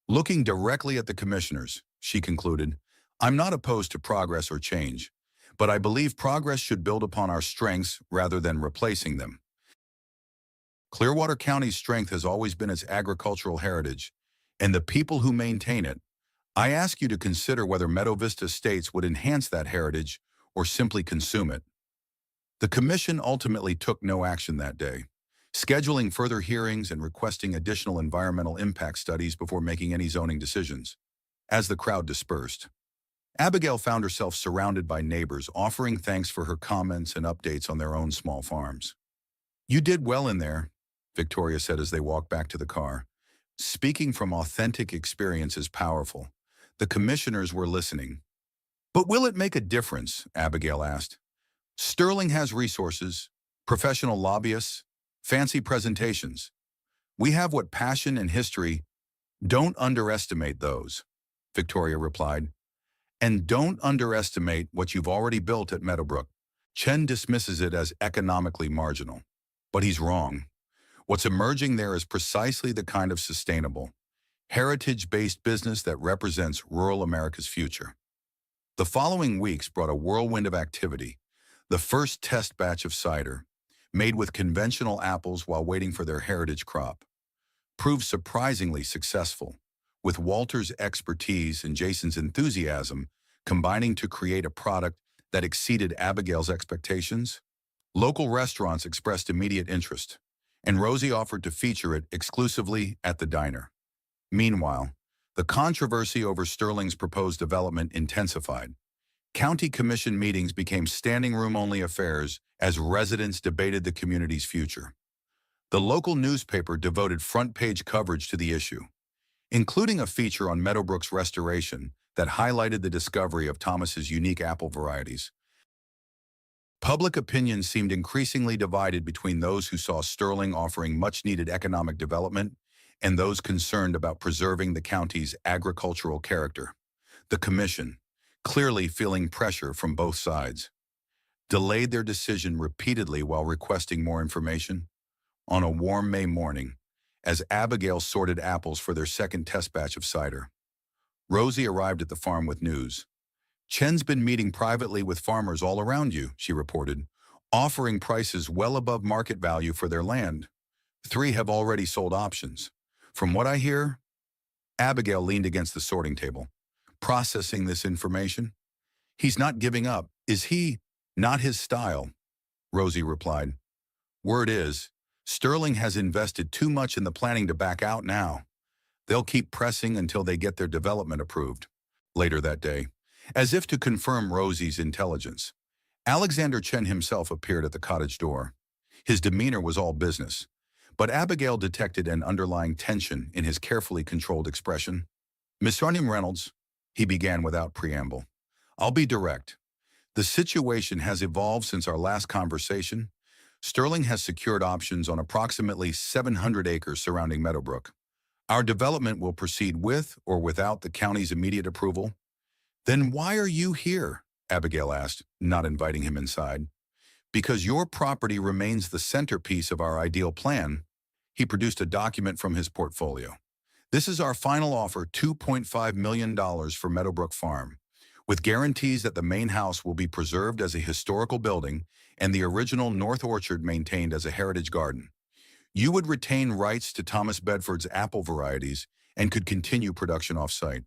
Looking directly at the commissioners, she concluded, "I'm not opposed to progress or change, but I believe progress should build upon our strengths rather than replacing them. Clearwater County's strength has always been its agricultural heritage, and the people who maintain it. I ask you to consider whether Meadow Vista Estates would enhance that heritage or simply consume it." The commission ultimately took no action that day, scheduling further hearings and requesting additional environmental impact studies before making any zoning decisions. As the crowd dispersed, Abigail found herself surrounded by neighbors offering thanks for her comments and updates on their own small farms. "You did well in there," Victoria said as they walked back to the car. Speaking from authentic experience is powerful. The commissioners were listening. "But will it make a difference?" Abigail asked. "Sterling has resources, professional lobbyists, fancy presentations. We have what passion and history Don't underestimate those, Victoria replied. And don't underestimate what you've already built at Meadowbrook. Chen dismisses it as economically marginal. But he's wrong. What's emerging there is precisely the kind of sustainable, heritage-based business that represents rural America's future. The following weeks brought a whirlwind of activity. The first test batch of cider, made with conventional apples while waiting for their heritage crop, proved surprisingly successful, with Walter's expertise and Jason's enthusiasm combining to create a product that exceeded Abigail's expectations. Local restaurants expressed immediate interest, and Rosie offered to feature it exclusively at the diner. Meanwhile, the controversy over Sterling's proposed development intensified. County commission meetings became standing room-only affairs as residents debated the community's future. The local newspaper devoted front-page coverage to the issue, including a feature on Meadowbrook's restoration that highlighted the discovery of Thomas's unique apple varieties. Public opinion seemed increasingly divided between those who saw Sterling offering much-needed economic development and those concerned about preserving the county's agricultural character. The commission, clearly feeling pressure from both sides, delayed their decision repeatedly while requesting more information. On a warm May morning, as Abigail sorted apples for their second test batch of cider, Rosie arrived at the farm with news. Chen's been meeting privately with farmers all around you, she reported, offering prices well above market value for their land. 3 have already sold options. From what I hear, Abigail leaned against the sorting table, processing this information. He's not giving up, is he? Not his style, Rosie replied. Word is, Sterling has invested too much in the planning to back out now. They'll keep pressing until they get their development approved. Later that day, as if to confirm Rosie's intelligence, Alexander Chen himself appeared at the cottage door. His demeanor was all business, but Abigail detected an underlying tension in his carefully controlled expression. Miss Reynolds, he began without preamble. I'll be direct. The situation has evolved since our last conversation. Sterling has secured options on approximately 700 acres surrounding Meadowbrook. Our development will proceed with or without the county's immediate approval. Then why are you here? Abigail asked, not inviting him inside. Because your property remains the centerpiece of our ideal plan. He produced a document from his portfolio. This is our final offer, $2.5 million for Meadowbrook Farm, with guarantees that the main house will be preserved as a historical building and the original North Orchard maintained as a heritage garden. You would retain rights to Thomas Bedford's apple varieties and could continue production off-site.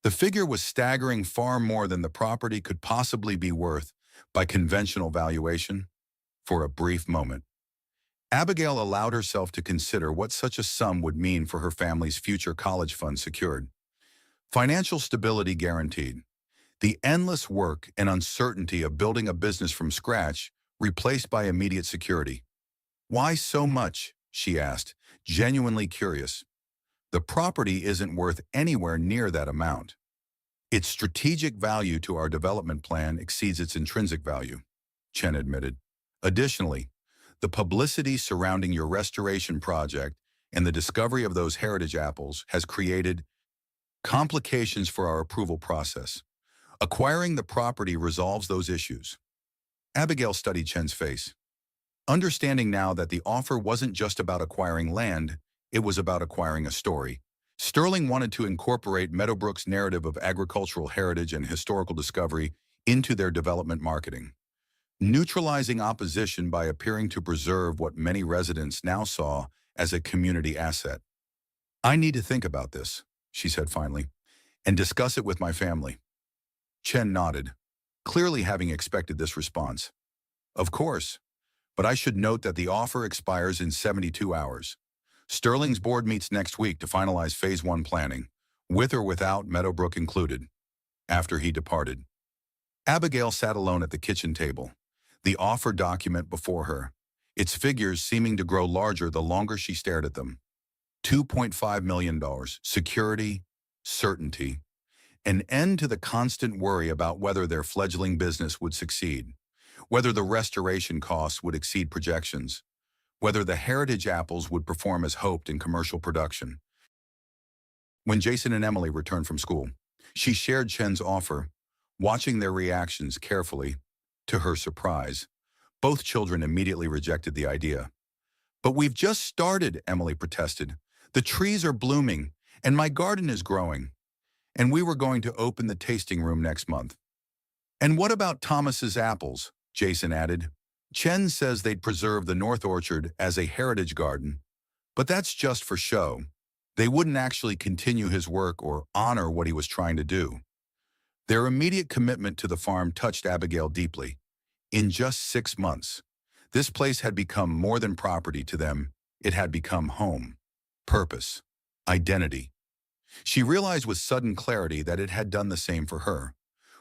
The figure was staggering, far more than the property could possibly be worth by conventional valuation. For a brief moment, Abigail allowed herself to consider what such a sum would mean for her family's future college fund secured. Financial stability guaranteed. The endless work and uncertainty of building a business from scratch replaced by immediate security. Why so much? She asked, genuinely curious. The property isn't worth anywhere near that amount. Its strategic value to our development plan exceeds its intrinsic value, Chen admitted. Additionally, the publicity surrounding your restoration project and the discovery of those heritage apples has created complications for our approval process. Acquiring the property resolves those issues. Abigail studied Chen's face, understanding now that the offer wasn't just about acquiring land, it was about acquiring a story. Sterling wanted to incorporate Meadowbrook's narrative of agricultural heritage and historical discovery into their development marketing, neutralizing opposition by appearing to preserve what many residents now saw as a community asset. I need to think about this, she said finally, and discuss it with my family. Chen nodded, clearly having expected this response. Of course, but I should note that the offer expires in 72 hours. Sterling's board meets next week to finalize Phase 1 planning, with or without Meadowbrook included. After he departed, Abigail sat alone at the kitchen table, the offer document before her, its figures seeming to grow larger the longer she stared at them. $2.5 million, security, certainty, an end to the constant worry about whether their fledgling business would succeed, whether the restoration costs would exceed projections, whether the heritage apples would perform as hoped in commercial production. When Jason and Emily returned from school, she shared Chen's offer, watching their reactions carefully. To her surprise, both children immediately rejected the idea. "But we've just started," Emily protested. "The trees are blooming, and my garden is growing. And we were going to open the tasting room next month." "And what about Thomas's apples?" Jason added. "Chen says they'd preserve the North Orchard as a heritage garden, but that's just for show. They wouldn't actually continue his work or honor what he was trying to do." Their immediate commitment to the farm touched Abigail deeply. In just 6 months, this place had become more than property to them. It had become home, purpose, identity. She realized with sudden clarity that it had done the same for her.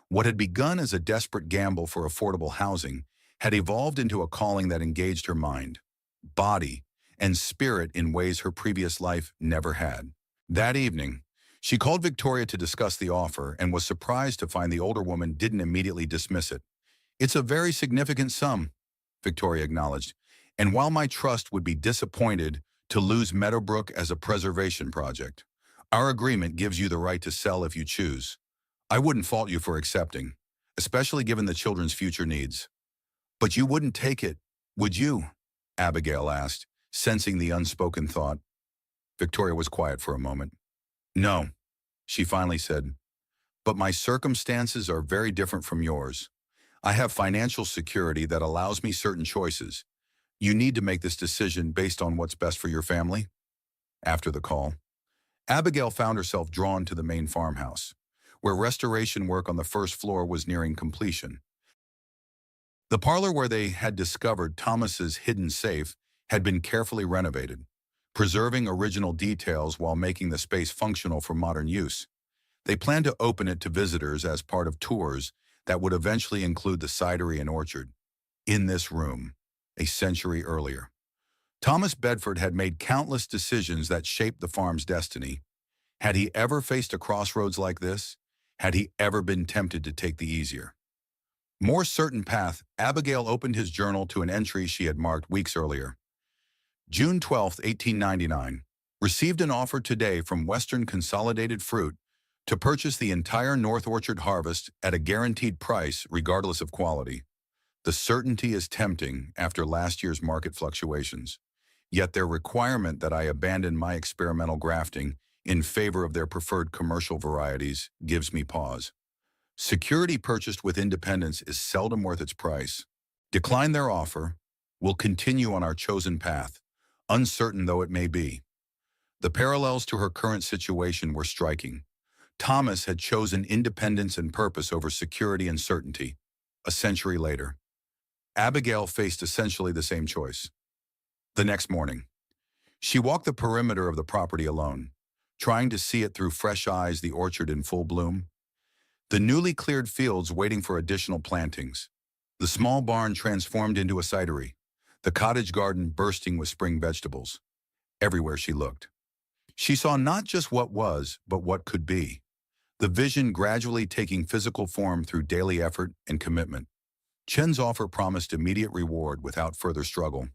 What had begun as a desperate gamble for affordable housing had evolved into a calling that engaged her mind, body, and spirit in ways her previous life never had. That evening, she called Victoria to discuss the offer and was surprised to find the older woman didn't immediately dismiss it. "It's a very significant sum," Victoria acknowledged, "and while my trust would be disappointed to lose Meadowbrook as a preservation project, our agreement gives you the right to sell if you choose. I wouldn't fault you for accepting, especially given the children's future needs." "But you wouldn't take it, would you?" Abigail asked, sensing the unspoken thought. Victoria was quiet for a moment. "No," she finally said, "but my circumstances are very different from yours. I have financial security that allows me certain choices. You need to make this decision based on what's best for your family." After the call, Abigail found herself drawn to the main farmhouse, where restoration work on the first floor was nearing completion. The parlor where they had discovered Thomas's hidden safe had been carefully renovated, preserving original details while making the space functional for modern use. They planned to open it to visitors as part of tours that would eventually include the cidery and orchard. In this room, a century earlier, Thomas Bedford had made countless decisions that shaped the farm's destiny. Had he ever faced a crossroads like this? Had he ever been tempted to take the easier, more certain path? Abigail opened his journal to an entry she had marked weeks earlier. June 12, 1899. Received an offer today from Western Consolidated Fruit to purchase the entire North Orchard harvest at a guaranteed price regardless of quality. The certainty is tempting after last year's market fluctuations. Yet their requirement that I abandon my experimental grafting in favor of their preferred commercial varieties gives me pause. Security purchased with independence is seldom worth its price. Decline their offer. Will continue on our chosen path, uncertain though it may be. The parallels to her current situation were striking. Thomas had chosen independence and purpose over security and certainty. A century later, Abigail faced essentially the same choice. The next morning, she walked the perimeter of the property alone, trying to see it through fresh eyes, the orchard in full bloom, the newly cleared fields waiting for additional plantings, the small barn transformed into a cidery, the cottage garden bursting with spring vegetables. Everywhere she looked, she saw not just what was, but what could be. The vision gradually taking physical form through daily effort and commitment. Chen's offer promised immediate reward without further struggle,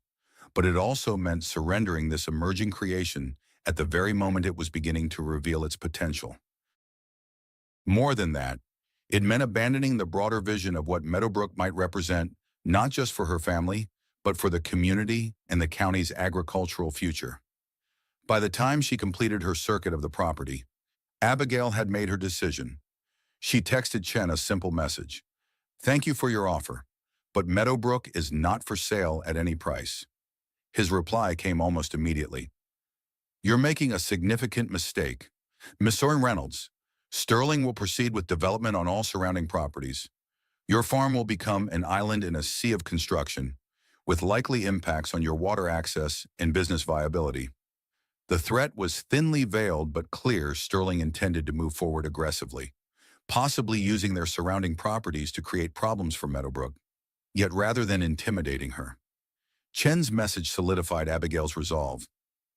but it also meant surrendering this emerging creation at the very moment it was beginning to reveal its potential. More than that, it meant abandoning the broader vision of what Meadowbrook might represent, not just for her family, but for the community and the county's agricultural future. By the time she completed her circuit of the property, Abigail had made her decision. She texted Chen a simple message. "Thank you for your offer, but Meadowbrook is not for sale at any price." His reply came almost immediately. "You're making a significant mistake. Miss Reynolds, Sterling will proceed with development on all surrounding properties. Your farm will become an island in a sea of construction, with likely impacts on your water access and business viability." The threat was thinly veiled but clear. Sterling intended to move forward aggressively, possibly using their surrounding properties to create problems for Meadowbrook. Yet rather than intimidating her, Chen's message solidified Abigail's resolve.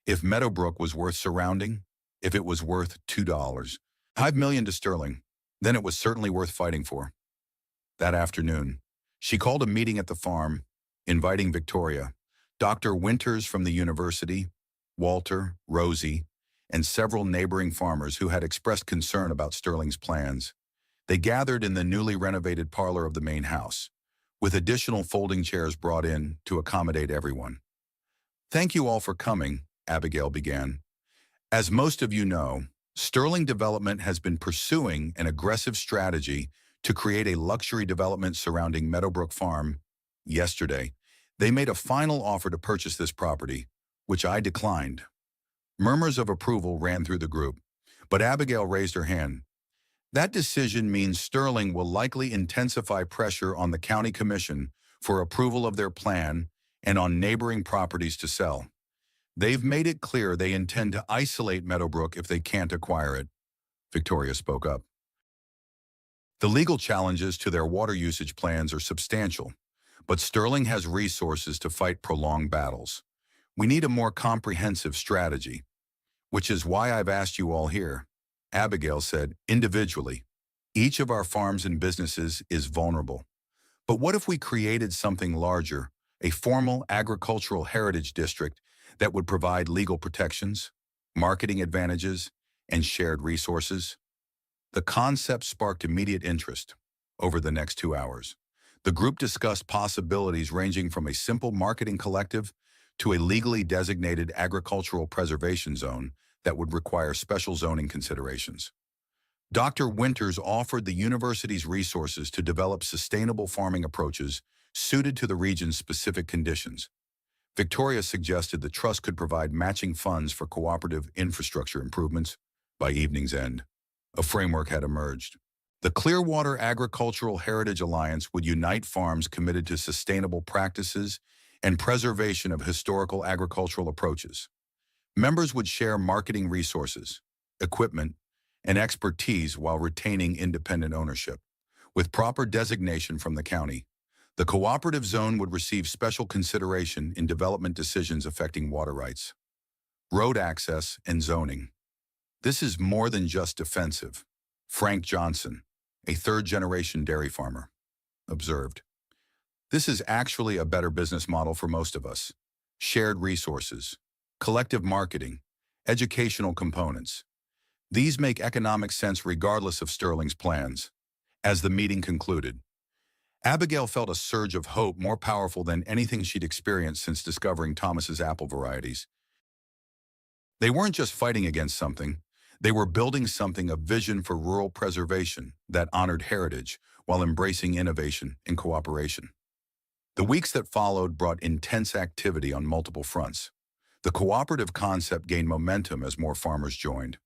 If Meadowbrook was worth surrounding, if it was worth $2, $5 million to Sterling, then it was certainly worth fighting for. That afternoon, she called a meeting at the farm, inviting Victoria, Dr. Winters from the university, Walter, Rosie, and several neighboring farmers who had expressed concern about Sterling's plans. They gathered in the newly renovated parlor of the main house, with additional folding chairs brought in to accommodate everyone. "Thank you all for coming," Abigail began. "As most of you know, Sterling Development has been pursuing an aggressive strategy to create a luxury development surrounding Meadowbrook Farm. Yesterday, they made a final offer to purchase this property, which I declined." Murmurs of approval ran through the group, but Abigail raised her hand. "That decision means Sterling will likely intensify pressure on the county commission for approval of their plan and on neighboring properties to sell. They've made it clear they intend to isolate Meadowbrook if they can't acquire it," Victoria spoke up. "The legal challenges to their water usage plans are substantial, but Sterling has resources to fight prolonged battles. We need a more comprehensive strategy, which is why I've asked you all here," Abigail said. "Individually, each of our farms and businesses is vulnerable. But what if we created something larger, a formal agricultural heritage district that would provide legal protections, marketing advantages, and shared resources?" The concept sparked immediate interest. Over the next 2 hours, the group discussed possibilities ranging from a simple marketing collective to a legally designated agricultural preservation zone that would require special zoning considerations. Dr. Winters offered the university's resources to develop sustainable farming approaches suited to the region's specific conditions. Victoria suggested the trust could provide matching funds for cooperative infrastructure improvements. By evening's end, a framework had emerged. The Clearwater Agricultural Heritage Alliance would unite farms committed to sustainable practices and preservation of historical agricultural approaches. Members would share marketing resources, equipment, and expertise while retaining independent ownership. With proper designation from the county, the cooperative zone would receive special consideration in development decisions affecting water rights, road access, and zoning. "This is more than just defensive," Frank Johnson, a third-generation dairy farmer, observed. "This is actually a better business model for most of us. Shared resources, collective marketing, educational components. These make economic sense regardless of Sterling's plans." As the meeting concluded, Abigail felt a surge of hope more powerful than anything she'd experienced since discovering Thomas's apple varieties. They weren't just fighting against something, they were building something, a vision for rural preservation that honored heritage while embracing innovation and cooperation. The weeks that followed brought intense activity on multiple fronts. The cooperative concept gained momentum as more farmers joined,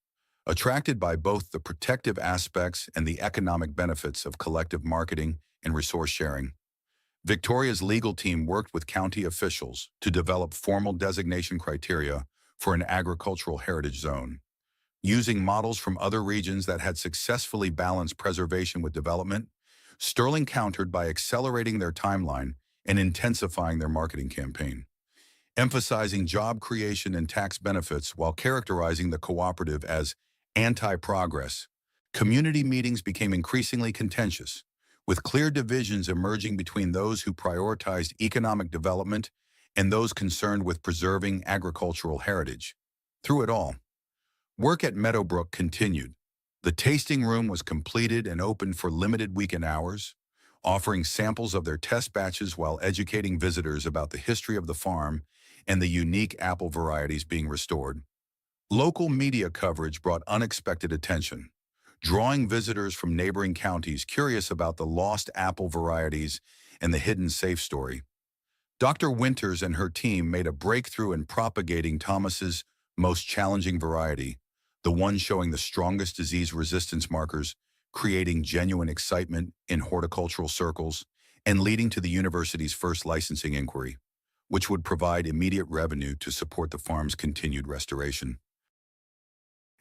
attracted by both the protective aspects and the economic benefits of collective marketing and resource sharing. Victoria's legal team worked with county officials to develop formal designation criteria for an agricultural heritage zone. Using models from other regions that had successfully balanced preservation with development, Sterling countered by accelerating their timeline and intensifying their marketing campaign, emphasizing job creation and tax benefits while characterizing the cooperative as anti-progress. Community meetings became increasingly contentious, with clear divisions emerging between those who prioritized economic development and those concerned with preserving agricultural heritage. Through it all, work at Meadowbrook continued. The tasting room was completed and opened for limited weekend hours, offering samples of their test batches while educating visitors about the history of the farm and the unique apple varieties being restored. Local media coverage brought unexpected attention, drawing visitors from neighboring counties curious about the lost apple varieties and the hidden safe story. Dr. Winters and her team made a breakthrough in propagating Thomas's most challenging variety, the one showing the strongest disease resistance markers, creating genuine excitement in horticultural circles and leading to the university's first licensing inquiry, which would provide immediate revenue to support the farm's continued restoration.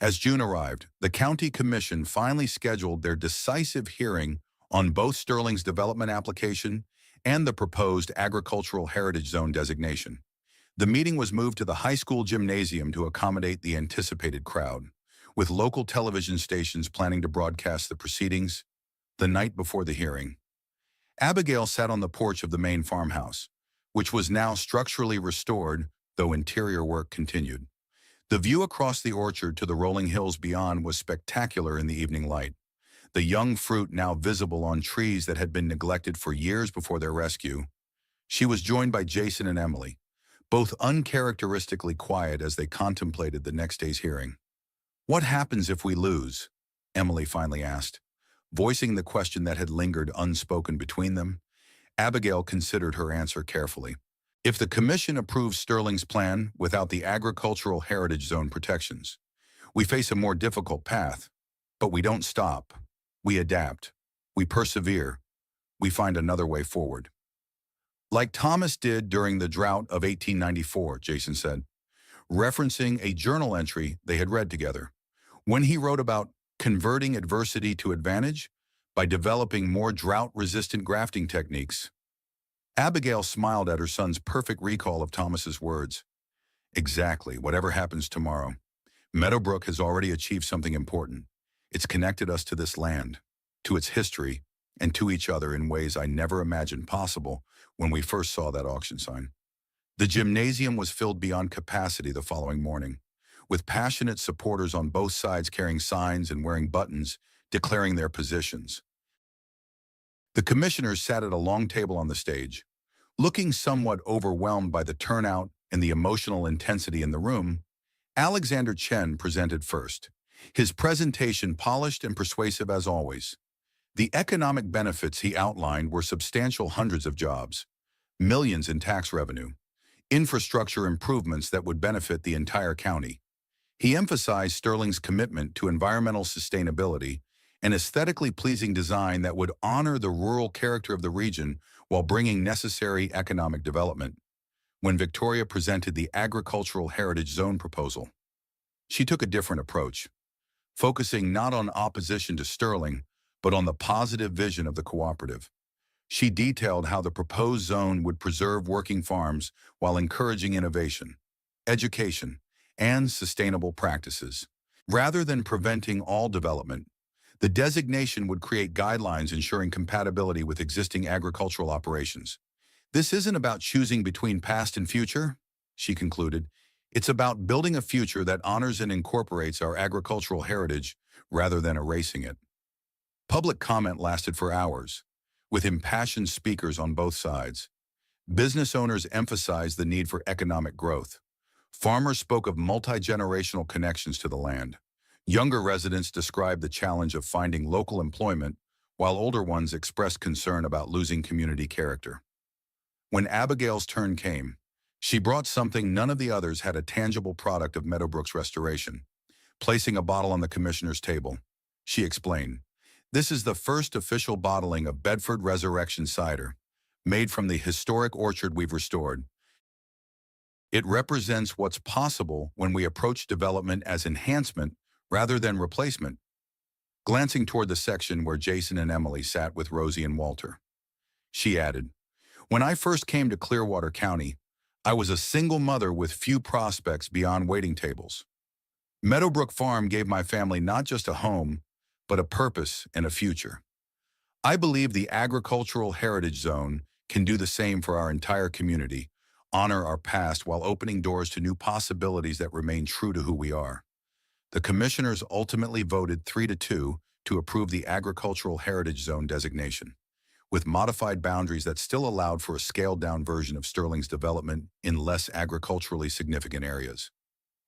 As June arrived, the county commission finally scheduled their decisive hearing on both Sterling's development application and the proposed agricultural heritage zone designation. The meeting was moved to the high school gymnasium to accommodate the anticipated crowd, with local television stations planning to broadcast the proceedings the night before the hearing. Abigail sat on the porch of the main farmhouse, which was now structurally restored, though interior work continued. The view across the orchard to the rolling hills beyond was spectacular in the evening light, the young fruit now visible on trees that had been neglected for years before their rescue. She was joined by Jason and Emily, both uncharacteristically quiet as they contemplated the next day's hearing. "What happens if we lose?" Emily finally asked, voicing the question that had lingered unspoken between them. Abigail considered her answer carefully. "If the Commission approves Sterling's plan without the Agricultural Heritage Zone protections, we face a more difficult path, but we don't stop. We adapt. We persevere. We find another way forward." "Like Thomas did during the drought of 1894, Jason said, referencing a journal entry they had read together. When he wrote about converting adversity to advantage by developing more drought-resistant grafting techniques. Abigail smiled at her son's perfect recall of Thomas's words. "Exactly, whatever happens tomorrow. Meadowbrook has already achieved something important. It's connected us to this land, to its history, and to each other in ways I never imagined possible when we first saw that auction sign." The gymnasium was filled beyond capacity the following morning, with passionate supporters on both sides carrying signs and wearing buttons declaring their positions. The commissioners sat at a long table on the stage. Looking somewhat overwhelmed by the turnout and the emotional intensity in the room, Alexander Chen presented first, his presentation polished and persuasive as always. The economic benefits he outlined were substantial: hundreds of jobs, millions in tax revenue, infrastructure improvements that would benefit the entire county. He emphasized Sterling's commitment to environmental sustainability and aesthetically pleasing design that would honor the rural character of the region while bringing necessary economic development. When Victoria presented the Agricultural Heritage Zone proposal, she took a different approach, focusing not on opposition to Sterling, but on the positive vision of the cooperative. She detailed how the proposed zone would preserve working farms while encouraging innovation, education, and sustainable practices. Rather than preventing all development, the designation would create guidelines ensuring compatibility with existing agricultural operations. "This isn't about choosing between past and future," she concluded. "It's about building a future that honors and incorporates our agricultural heritage rather than erasing it." Public comment lasted for hours, with impassioned speakers on both sides. Business owners emphasized the need for economic growth. Farmers spoke of multi-generational connections to the land. Younger residents described the challenge of finding local employment, while older ones expressed concern about losing community character. When Abigail's turn came, she brought something none of the others had: a tangible product of Meadowbrook's restoration. Placing a bottle on the commissioner's table, she explained, "This is the first official bottling of Bedford Resurrection cider, made from the historic orchard we've restored. It represents what's possible when we approach development as enhancement rather than replacement." Glancing toward the section where Jason and Emily sat with Rosie and Walter, she added, "When I first came to Clearwater County, I was a single mother with few prospects beyond waiting tables. Meadowbrook Farm gave my family not just a home, but a purpose and a future. I believe the Agricultural Heritage Zone can do the same for our entire community, honor our past while opening doors to new possibilities that remain true to who we are." The commissioners ultimately voted 3-2 to approve the Agricultural Heritage Zone designation, with modified boundaries that still allowed for a scaled-down version of Sterling's development in less agriculturally significant areas.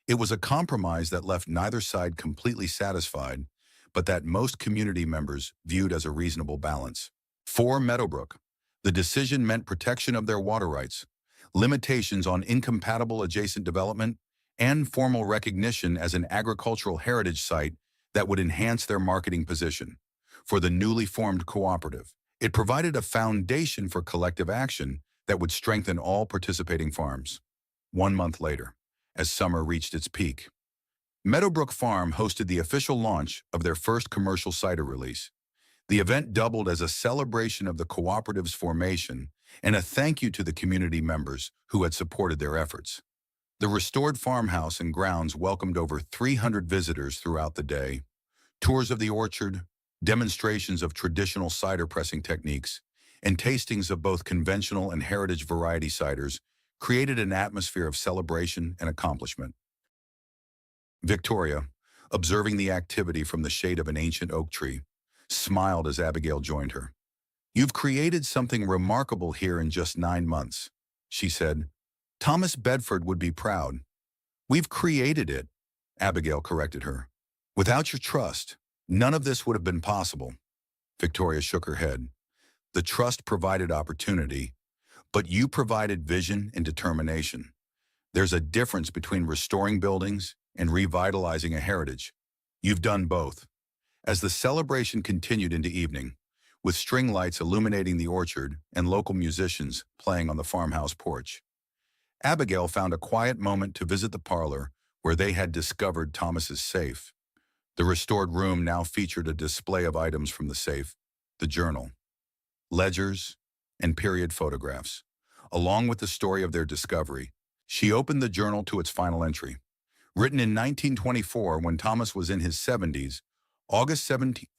It was a compromise that left neither side completely satisfied, but that most community members viewed as a reasonable balance. For Meadowbrook, the decision meant protection of their water rights, limitations on incompatible adjacent development, and formal recognition as an agricultural heritage site that would enhance their marketing position. For the newly formed cooperative, it provided a foundation for collective action that would strengthen all participating farms. 1 month later, as summer reached its peak, Meadowbrook Farm hosted the official launch of their first commercial cider release. The event doubled as a celebration of the cooperative's formation and a thank you to the community members who had supported their efforts. The restored farmhouse and grounds welcomed over 300 visitors throughout the day. Tours of the orchard, demonstrations of traditional cider pressing techniques, and tastings of both conventional and heritage variety ciders created an atmosphere of celebration and accomplishment. Victoria, observing the activity from the shade of an ancient oak tree, smiled as Abigail joined her. "You've created something remarkable here in just 9 months," she said. "Thomas Bedford would be proud." "We've created it," Abigail corrected her. "Without your trust, none of this would have been possible." Victoria shook her head. "The trust provided opportunity, but you provided vision and determination. There's a difference between restoring buildings and revitalizing a heritage. You've done both." As the celebration continued into evening, with string lights illuminating the orchard and local musicians playing on the farmhouse porch, Abigail found a quiet moment to visit the parlor where they had discovered Thomas's safe. The restored room now featured a display of items from the safe: the journal, ledgers, and period photographs. Along with the story of their discovery, she opened the journal to its final entry. Written in 1924 when Thomas was in his 70s, August 17th,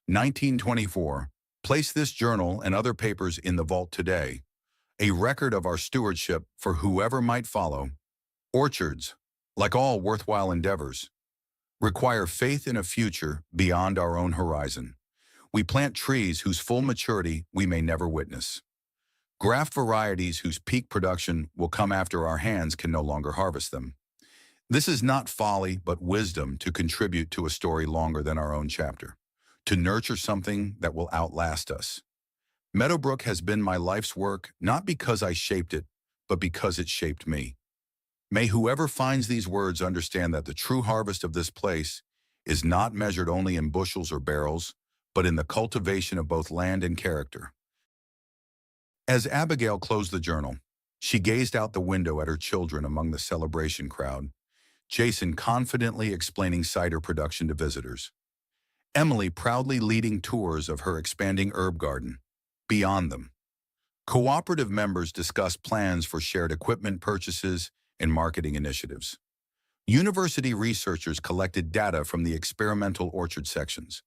1924, place this journal and other papers in the vault today, a record of our stewardship for whoever might follow. Orchards, like all worthwhile endeavors, require faith in a future beyond our own horizon. We plant trees whose full maturity we may never witness. Graft varieties whose peak production will come after our hands can no longer harvest them. This is not folly, but wisdom to contribute to a story longer than our own chapter, to nurture something that will outlast us. Meadowbrook has been my life's work, not because I shaped it, but because it shaped me. May whoever finds these words understand that the true harvest of this place is not measured only in bushels or barrels, but in the cultivation of both land and character. As Abigail closed the journal, she gazed out the window at her children among the celebration crowd, Jason confidently explaining cider production to visitors, Emily proudly leading tours of her expanding herb garden. Beyond them, cooperative members discussed plans for shared equipment purchases and marketing initiatives. University researchers collected data from the experimental orchard sections.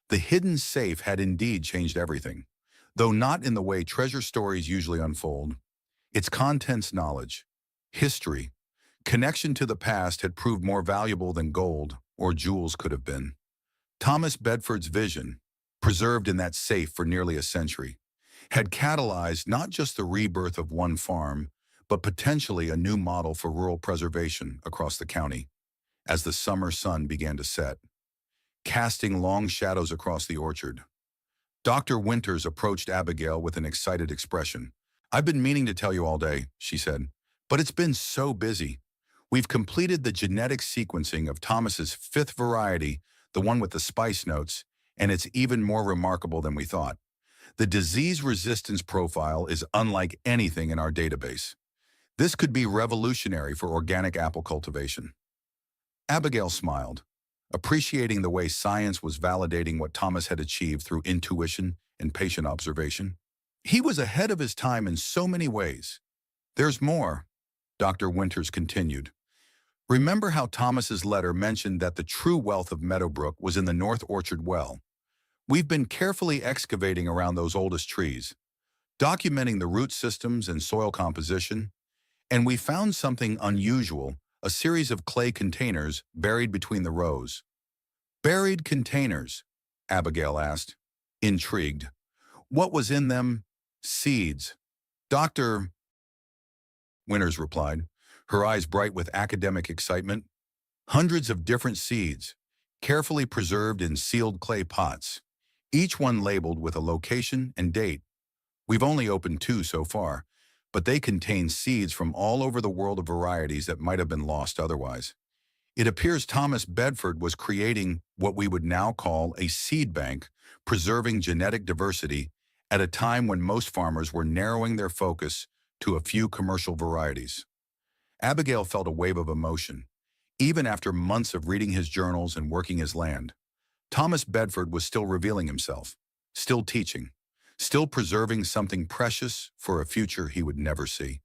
The hidden safe had indeed changed everything, though not in the way treasure stories usually unfold. Its contents knowledge, history, connection to the past had proved more valuable than gold or jewels could have been. Thomas Bedford's vision, preserved in that safe for nearly a century, had catalyzed not just the rebirth of one farm, but potentially a new model for rural preservation across the county. As the summer sun began to set, casting long shadows across the orchard, Dr. Winters approached Abigail with an excited expression. "I've been meaning to tell you all day," she said, "but it's been so busy. We've completed the genetic sequencing of Thomas's fifth variety, the one with the spice notes, and it's even more remarkable than we thought. The disease resistance profile is unlike anything in our database. This could be revolutionary for organic apple cultivation." Abigail smiled, appreciating the way science was validating what Thomas had achieved through intuition and patient observation. He was ahead of his time in so many ways. "There's more," Dr. Winters continued. "Remember how Thomas's letter mentioned that the true wealth of Meadowbrook was in the North Orchard well? We've been carefully excavating around those oldest trees, documenting the root systems and soil composition, and we found something unusual: a series of clay containers buried between the rows." "Buried containers?" Abigail asked, intrigued. "What was in them?" "Seeds," Dr. Winters replied, her eyes bright with academic excitement. "Hundreds of different seeds, carefully preserved in sealed clay pots, each one labeled with a location and date. We've only opened 2 so far, but they contain seeds from all over the world of varieties that might have been lost otherwise. It appears Thomas Bedford was creating what we would now call a seed bank, preserving genetic diversity at a time when most farmers were narrowing their focus to a few commercial varieties." Abigail felt a wave of emotion. Even after months of reading his journals and working his land, Thomas Bedford was still revealing himself, still teaching, still preserving something precious for a future he would never see.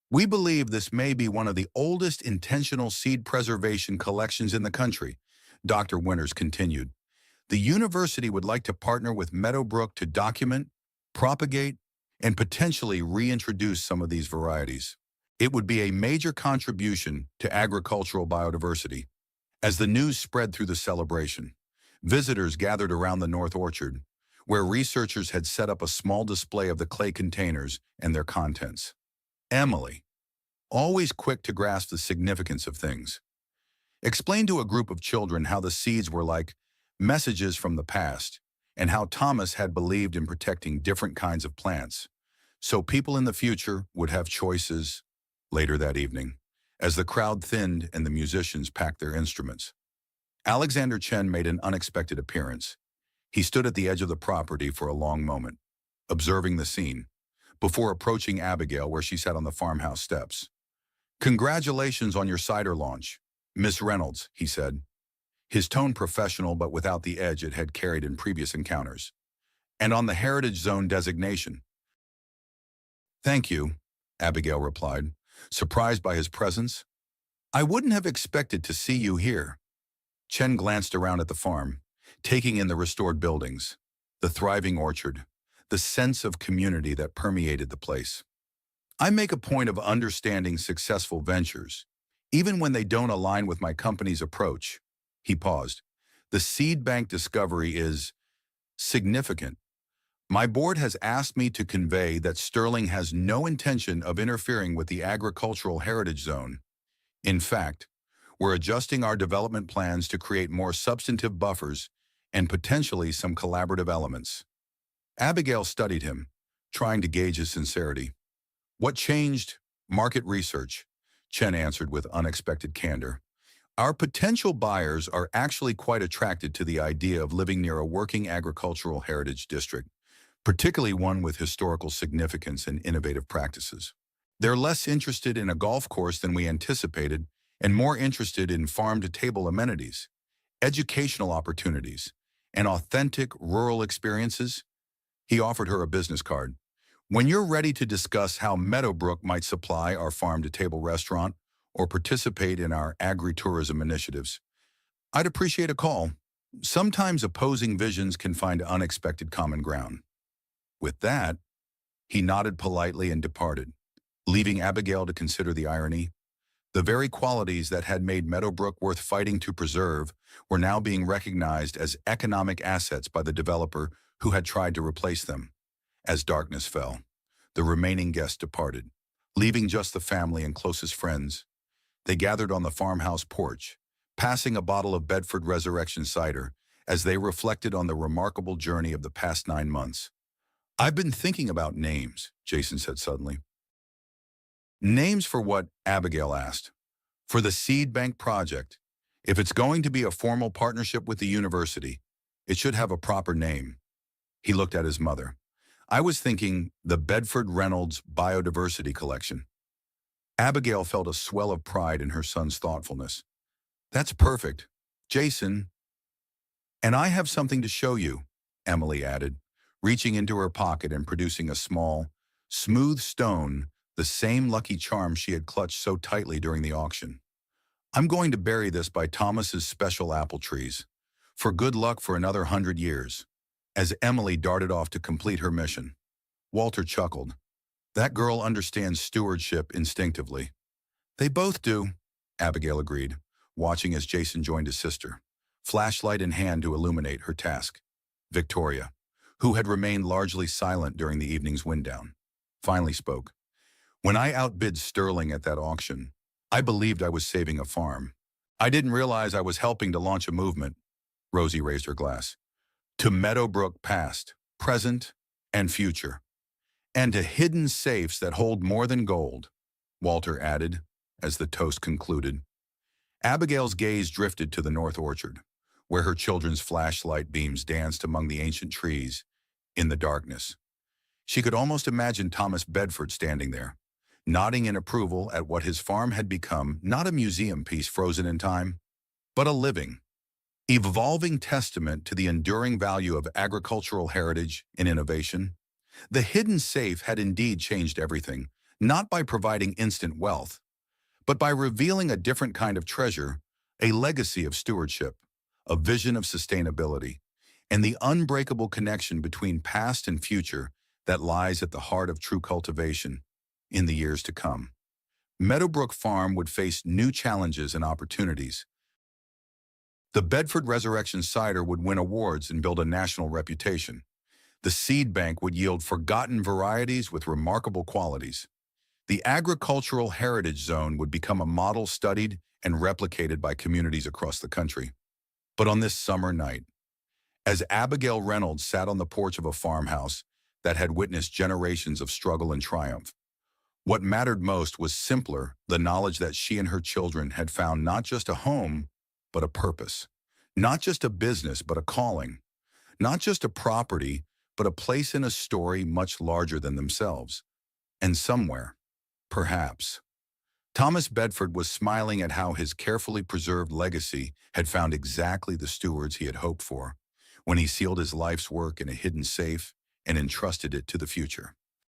"We believe this may be one of the oldest intentional seed preservation collections in the country," Dr. Winters continued. "The university would like to partner with Meadowbrook to document, propagate, and potentially reintroduce some of these varieties. It would be a major contribution to agricultural biodiversity." As the news spread through the celebration, visitors gathered around the North Orchard, where researchers had set up a small display of the clay containers and their contents. Emily, always quick to grasp the significance of things, explained to a group of children how the seeds were like messages from the past and how Thomas had believed in protecting different kinds of plants, so people in the future would have choices. Later that evening, as the crowd thinned and the musicians packed their instruments, Alexander Chen made an unexpected appearance. He stood at the edge of the property for a long moment, observing the scene, before approaching Abigail where she sat on the farmhouse steps. "Congratulations on your cider launch, Miss Reynolds," he said, his tone professional but without the edge it had carried in previous encounters. "And on the Heritage Zone designation." "Thank you," Abigail replied, surprised by his presence. "I wouldn't have expected to see you here." Chen glanced around at the farm, taking in the restored buildings, the thriving orchard, the sense of community that permeated the place. "I make a point of understanding successful ventures, even when they don't align with my company's approach." He paused. "The seed bank discovery is significant. My board has asked me to convey that Sterling has no intention of interfering with the agricultural heritage zone. In fact, we're adjusting our development plans to create more substantive buffers and potentially some collaborative elements." Abigail studied him, trying to gauge his sincerity. "What changed?" "Market research," Chen answered with unexpected candor. "Our potential buyers are actually quite attracted to the idea of living near a working agricultural heritage district, particularly one with historical significance and innovative practices. They're less interested in a golf course than we anticipated and more interested in farm-to-table amenities, educational opportunities, and authentic rural experiences." He offered her a business card. "When you're ready to discuss how Meadowbrook might supply our farm-to-table restaurant or participate in our agritourism initiatives, I'd appreciate a call. Sometimes opposing visions can find unexpected common ground." With that, he nodded politely and departed, leaving Abigail to consider the irony. The very qualities that had made Meadowbrook worth fighting to preserve were now being recognized as economic assets by the developer who had tried to replace them. As darkness fell, the remaining guests departed, leaving just the family and closest friends. They gathered on the farmhouse porch, passing a bottle of Bedford Resurrection cider as they reflected on the remarkable journey of the past 9 months. "I've been thinking about names," Jason said suddenly. "Names for what?" Abigail asked. "For the seed bank project. If it's going to be a formal partnership with the university, it should have a proper name." He looked at his mother. "I was thinking the Bedford Reynolds Biodiversity Collection." Abigail felt a swell of pride in her son's thoughtfulness. "That's perfect, Jason. And I have something to show you," Emily added, reaching into her pocket and producing a small, smooth stone, the same lucky charm she had clutched so tightly during the auction. "I'm going to bury this by Thomas's special apple trees, for good luck for another 100 years." As Emily darted off to complete her mission, Walter chuckled. "That girl understands stewardship instinctively." "They both do," Abigail agreed, watching as Jason joined his sister, flashlight in hand to illuminate her task. Victoria, who had remained largely silent during the evening's wind down, finally spoke. "When I outbid Sterling at that auction, I believed I was saving a farm. I didn't realize I was helping to launch a movement." Rosie raised her glass. "To Meadowbrook past, present, and future. And to hidden safes that hold more than gold," Walter added, as the toast concluded. Abigail's gaze drifted to the North Orchard, where her children's flashlight beams danced among the ancient trees in the darkness. She could almost imagine Thomas Bedford standing there, nodding in approval at what his farm had become, not a museum piece frozen in time, but a living, evolving testament to the enduring value of agricultural heritage and innovation. The hidden safe had indeed changed everything, not by providing instant wealth, but by revealing a different kind of treasure, a legacy of stewardship, a vision of sustainability, and the unbreakable connection between past and future that lies at the heart of true cultivation in the years to come. Meadowbrook Farm would face new challenges and opportunities, The Bedford Resurrection cider would win awards and build a national reputation. The seed bank would yield forgotten varieties with remarkable qualities. The agricultural heritage zone would become a model studied and replicated by communities across the country. But on this summer night, as Abigail Reynolds sat on the porch of a farmhouse that had witnessed generations of struggle and triumph, what mattered most was simpler, the knowledge that she and her children had found not just a home, but a purpose. Not just a business, but a calling. Not just a property, but a place in a story much larger than themselves. And somewhere, perhaps, Thomas Bedford was smiling at how his carefully preserved legacy had found exactly the stewards he had hoped for when he sealed his life's work in a hidden safe and entrusted it to the future.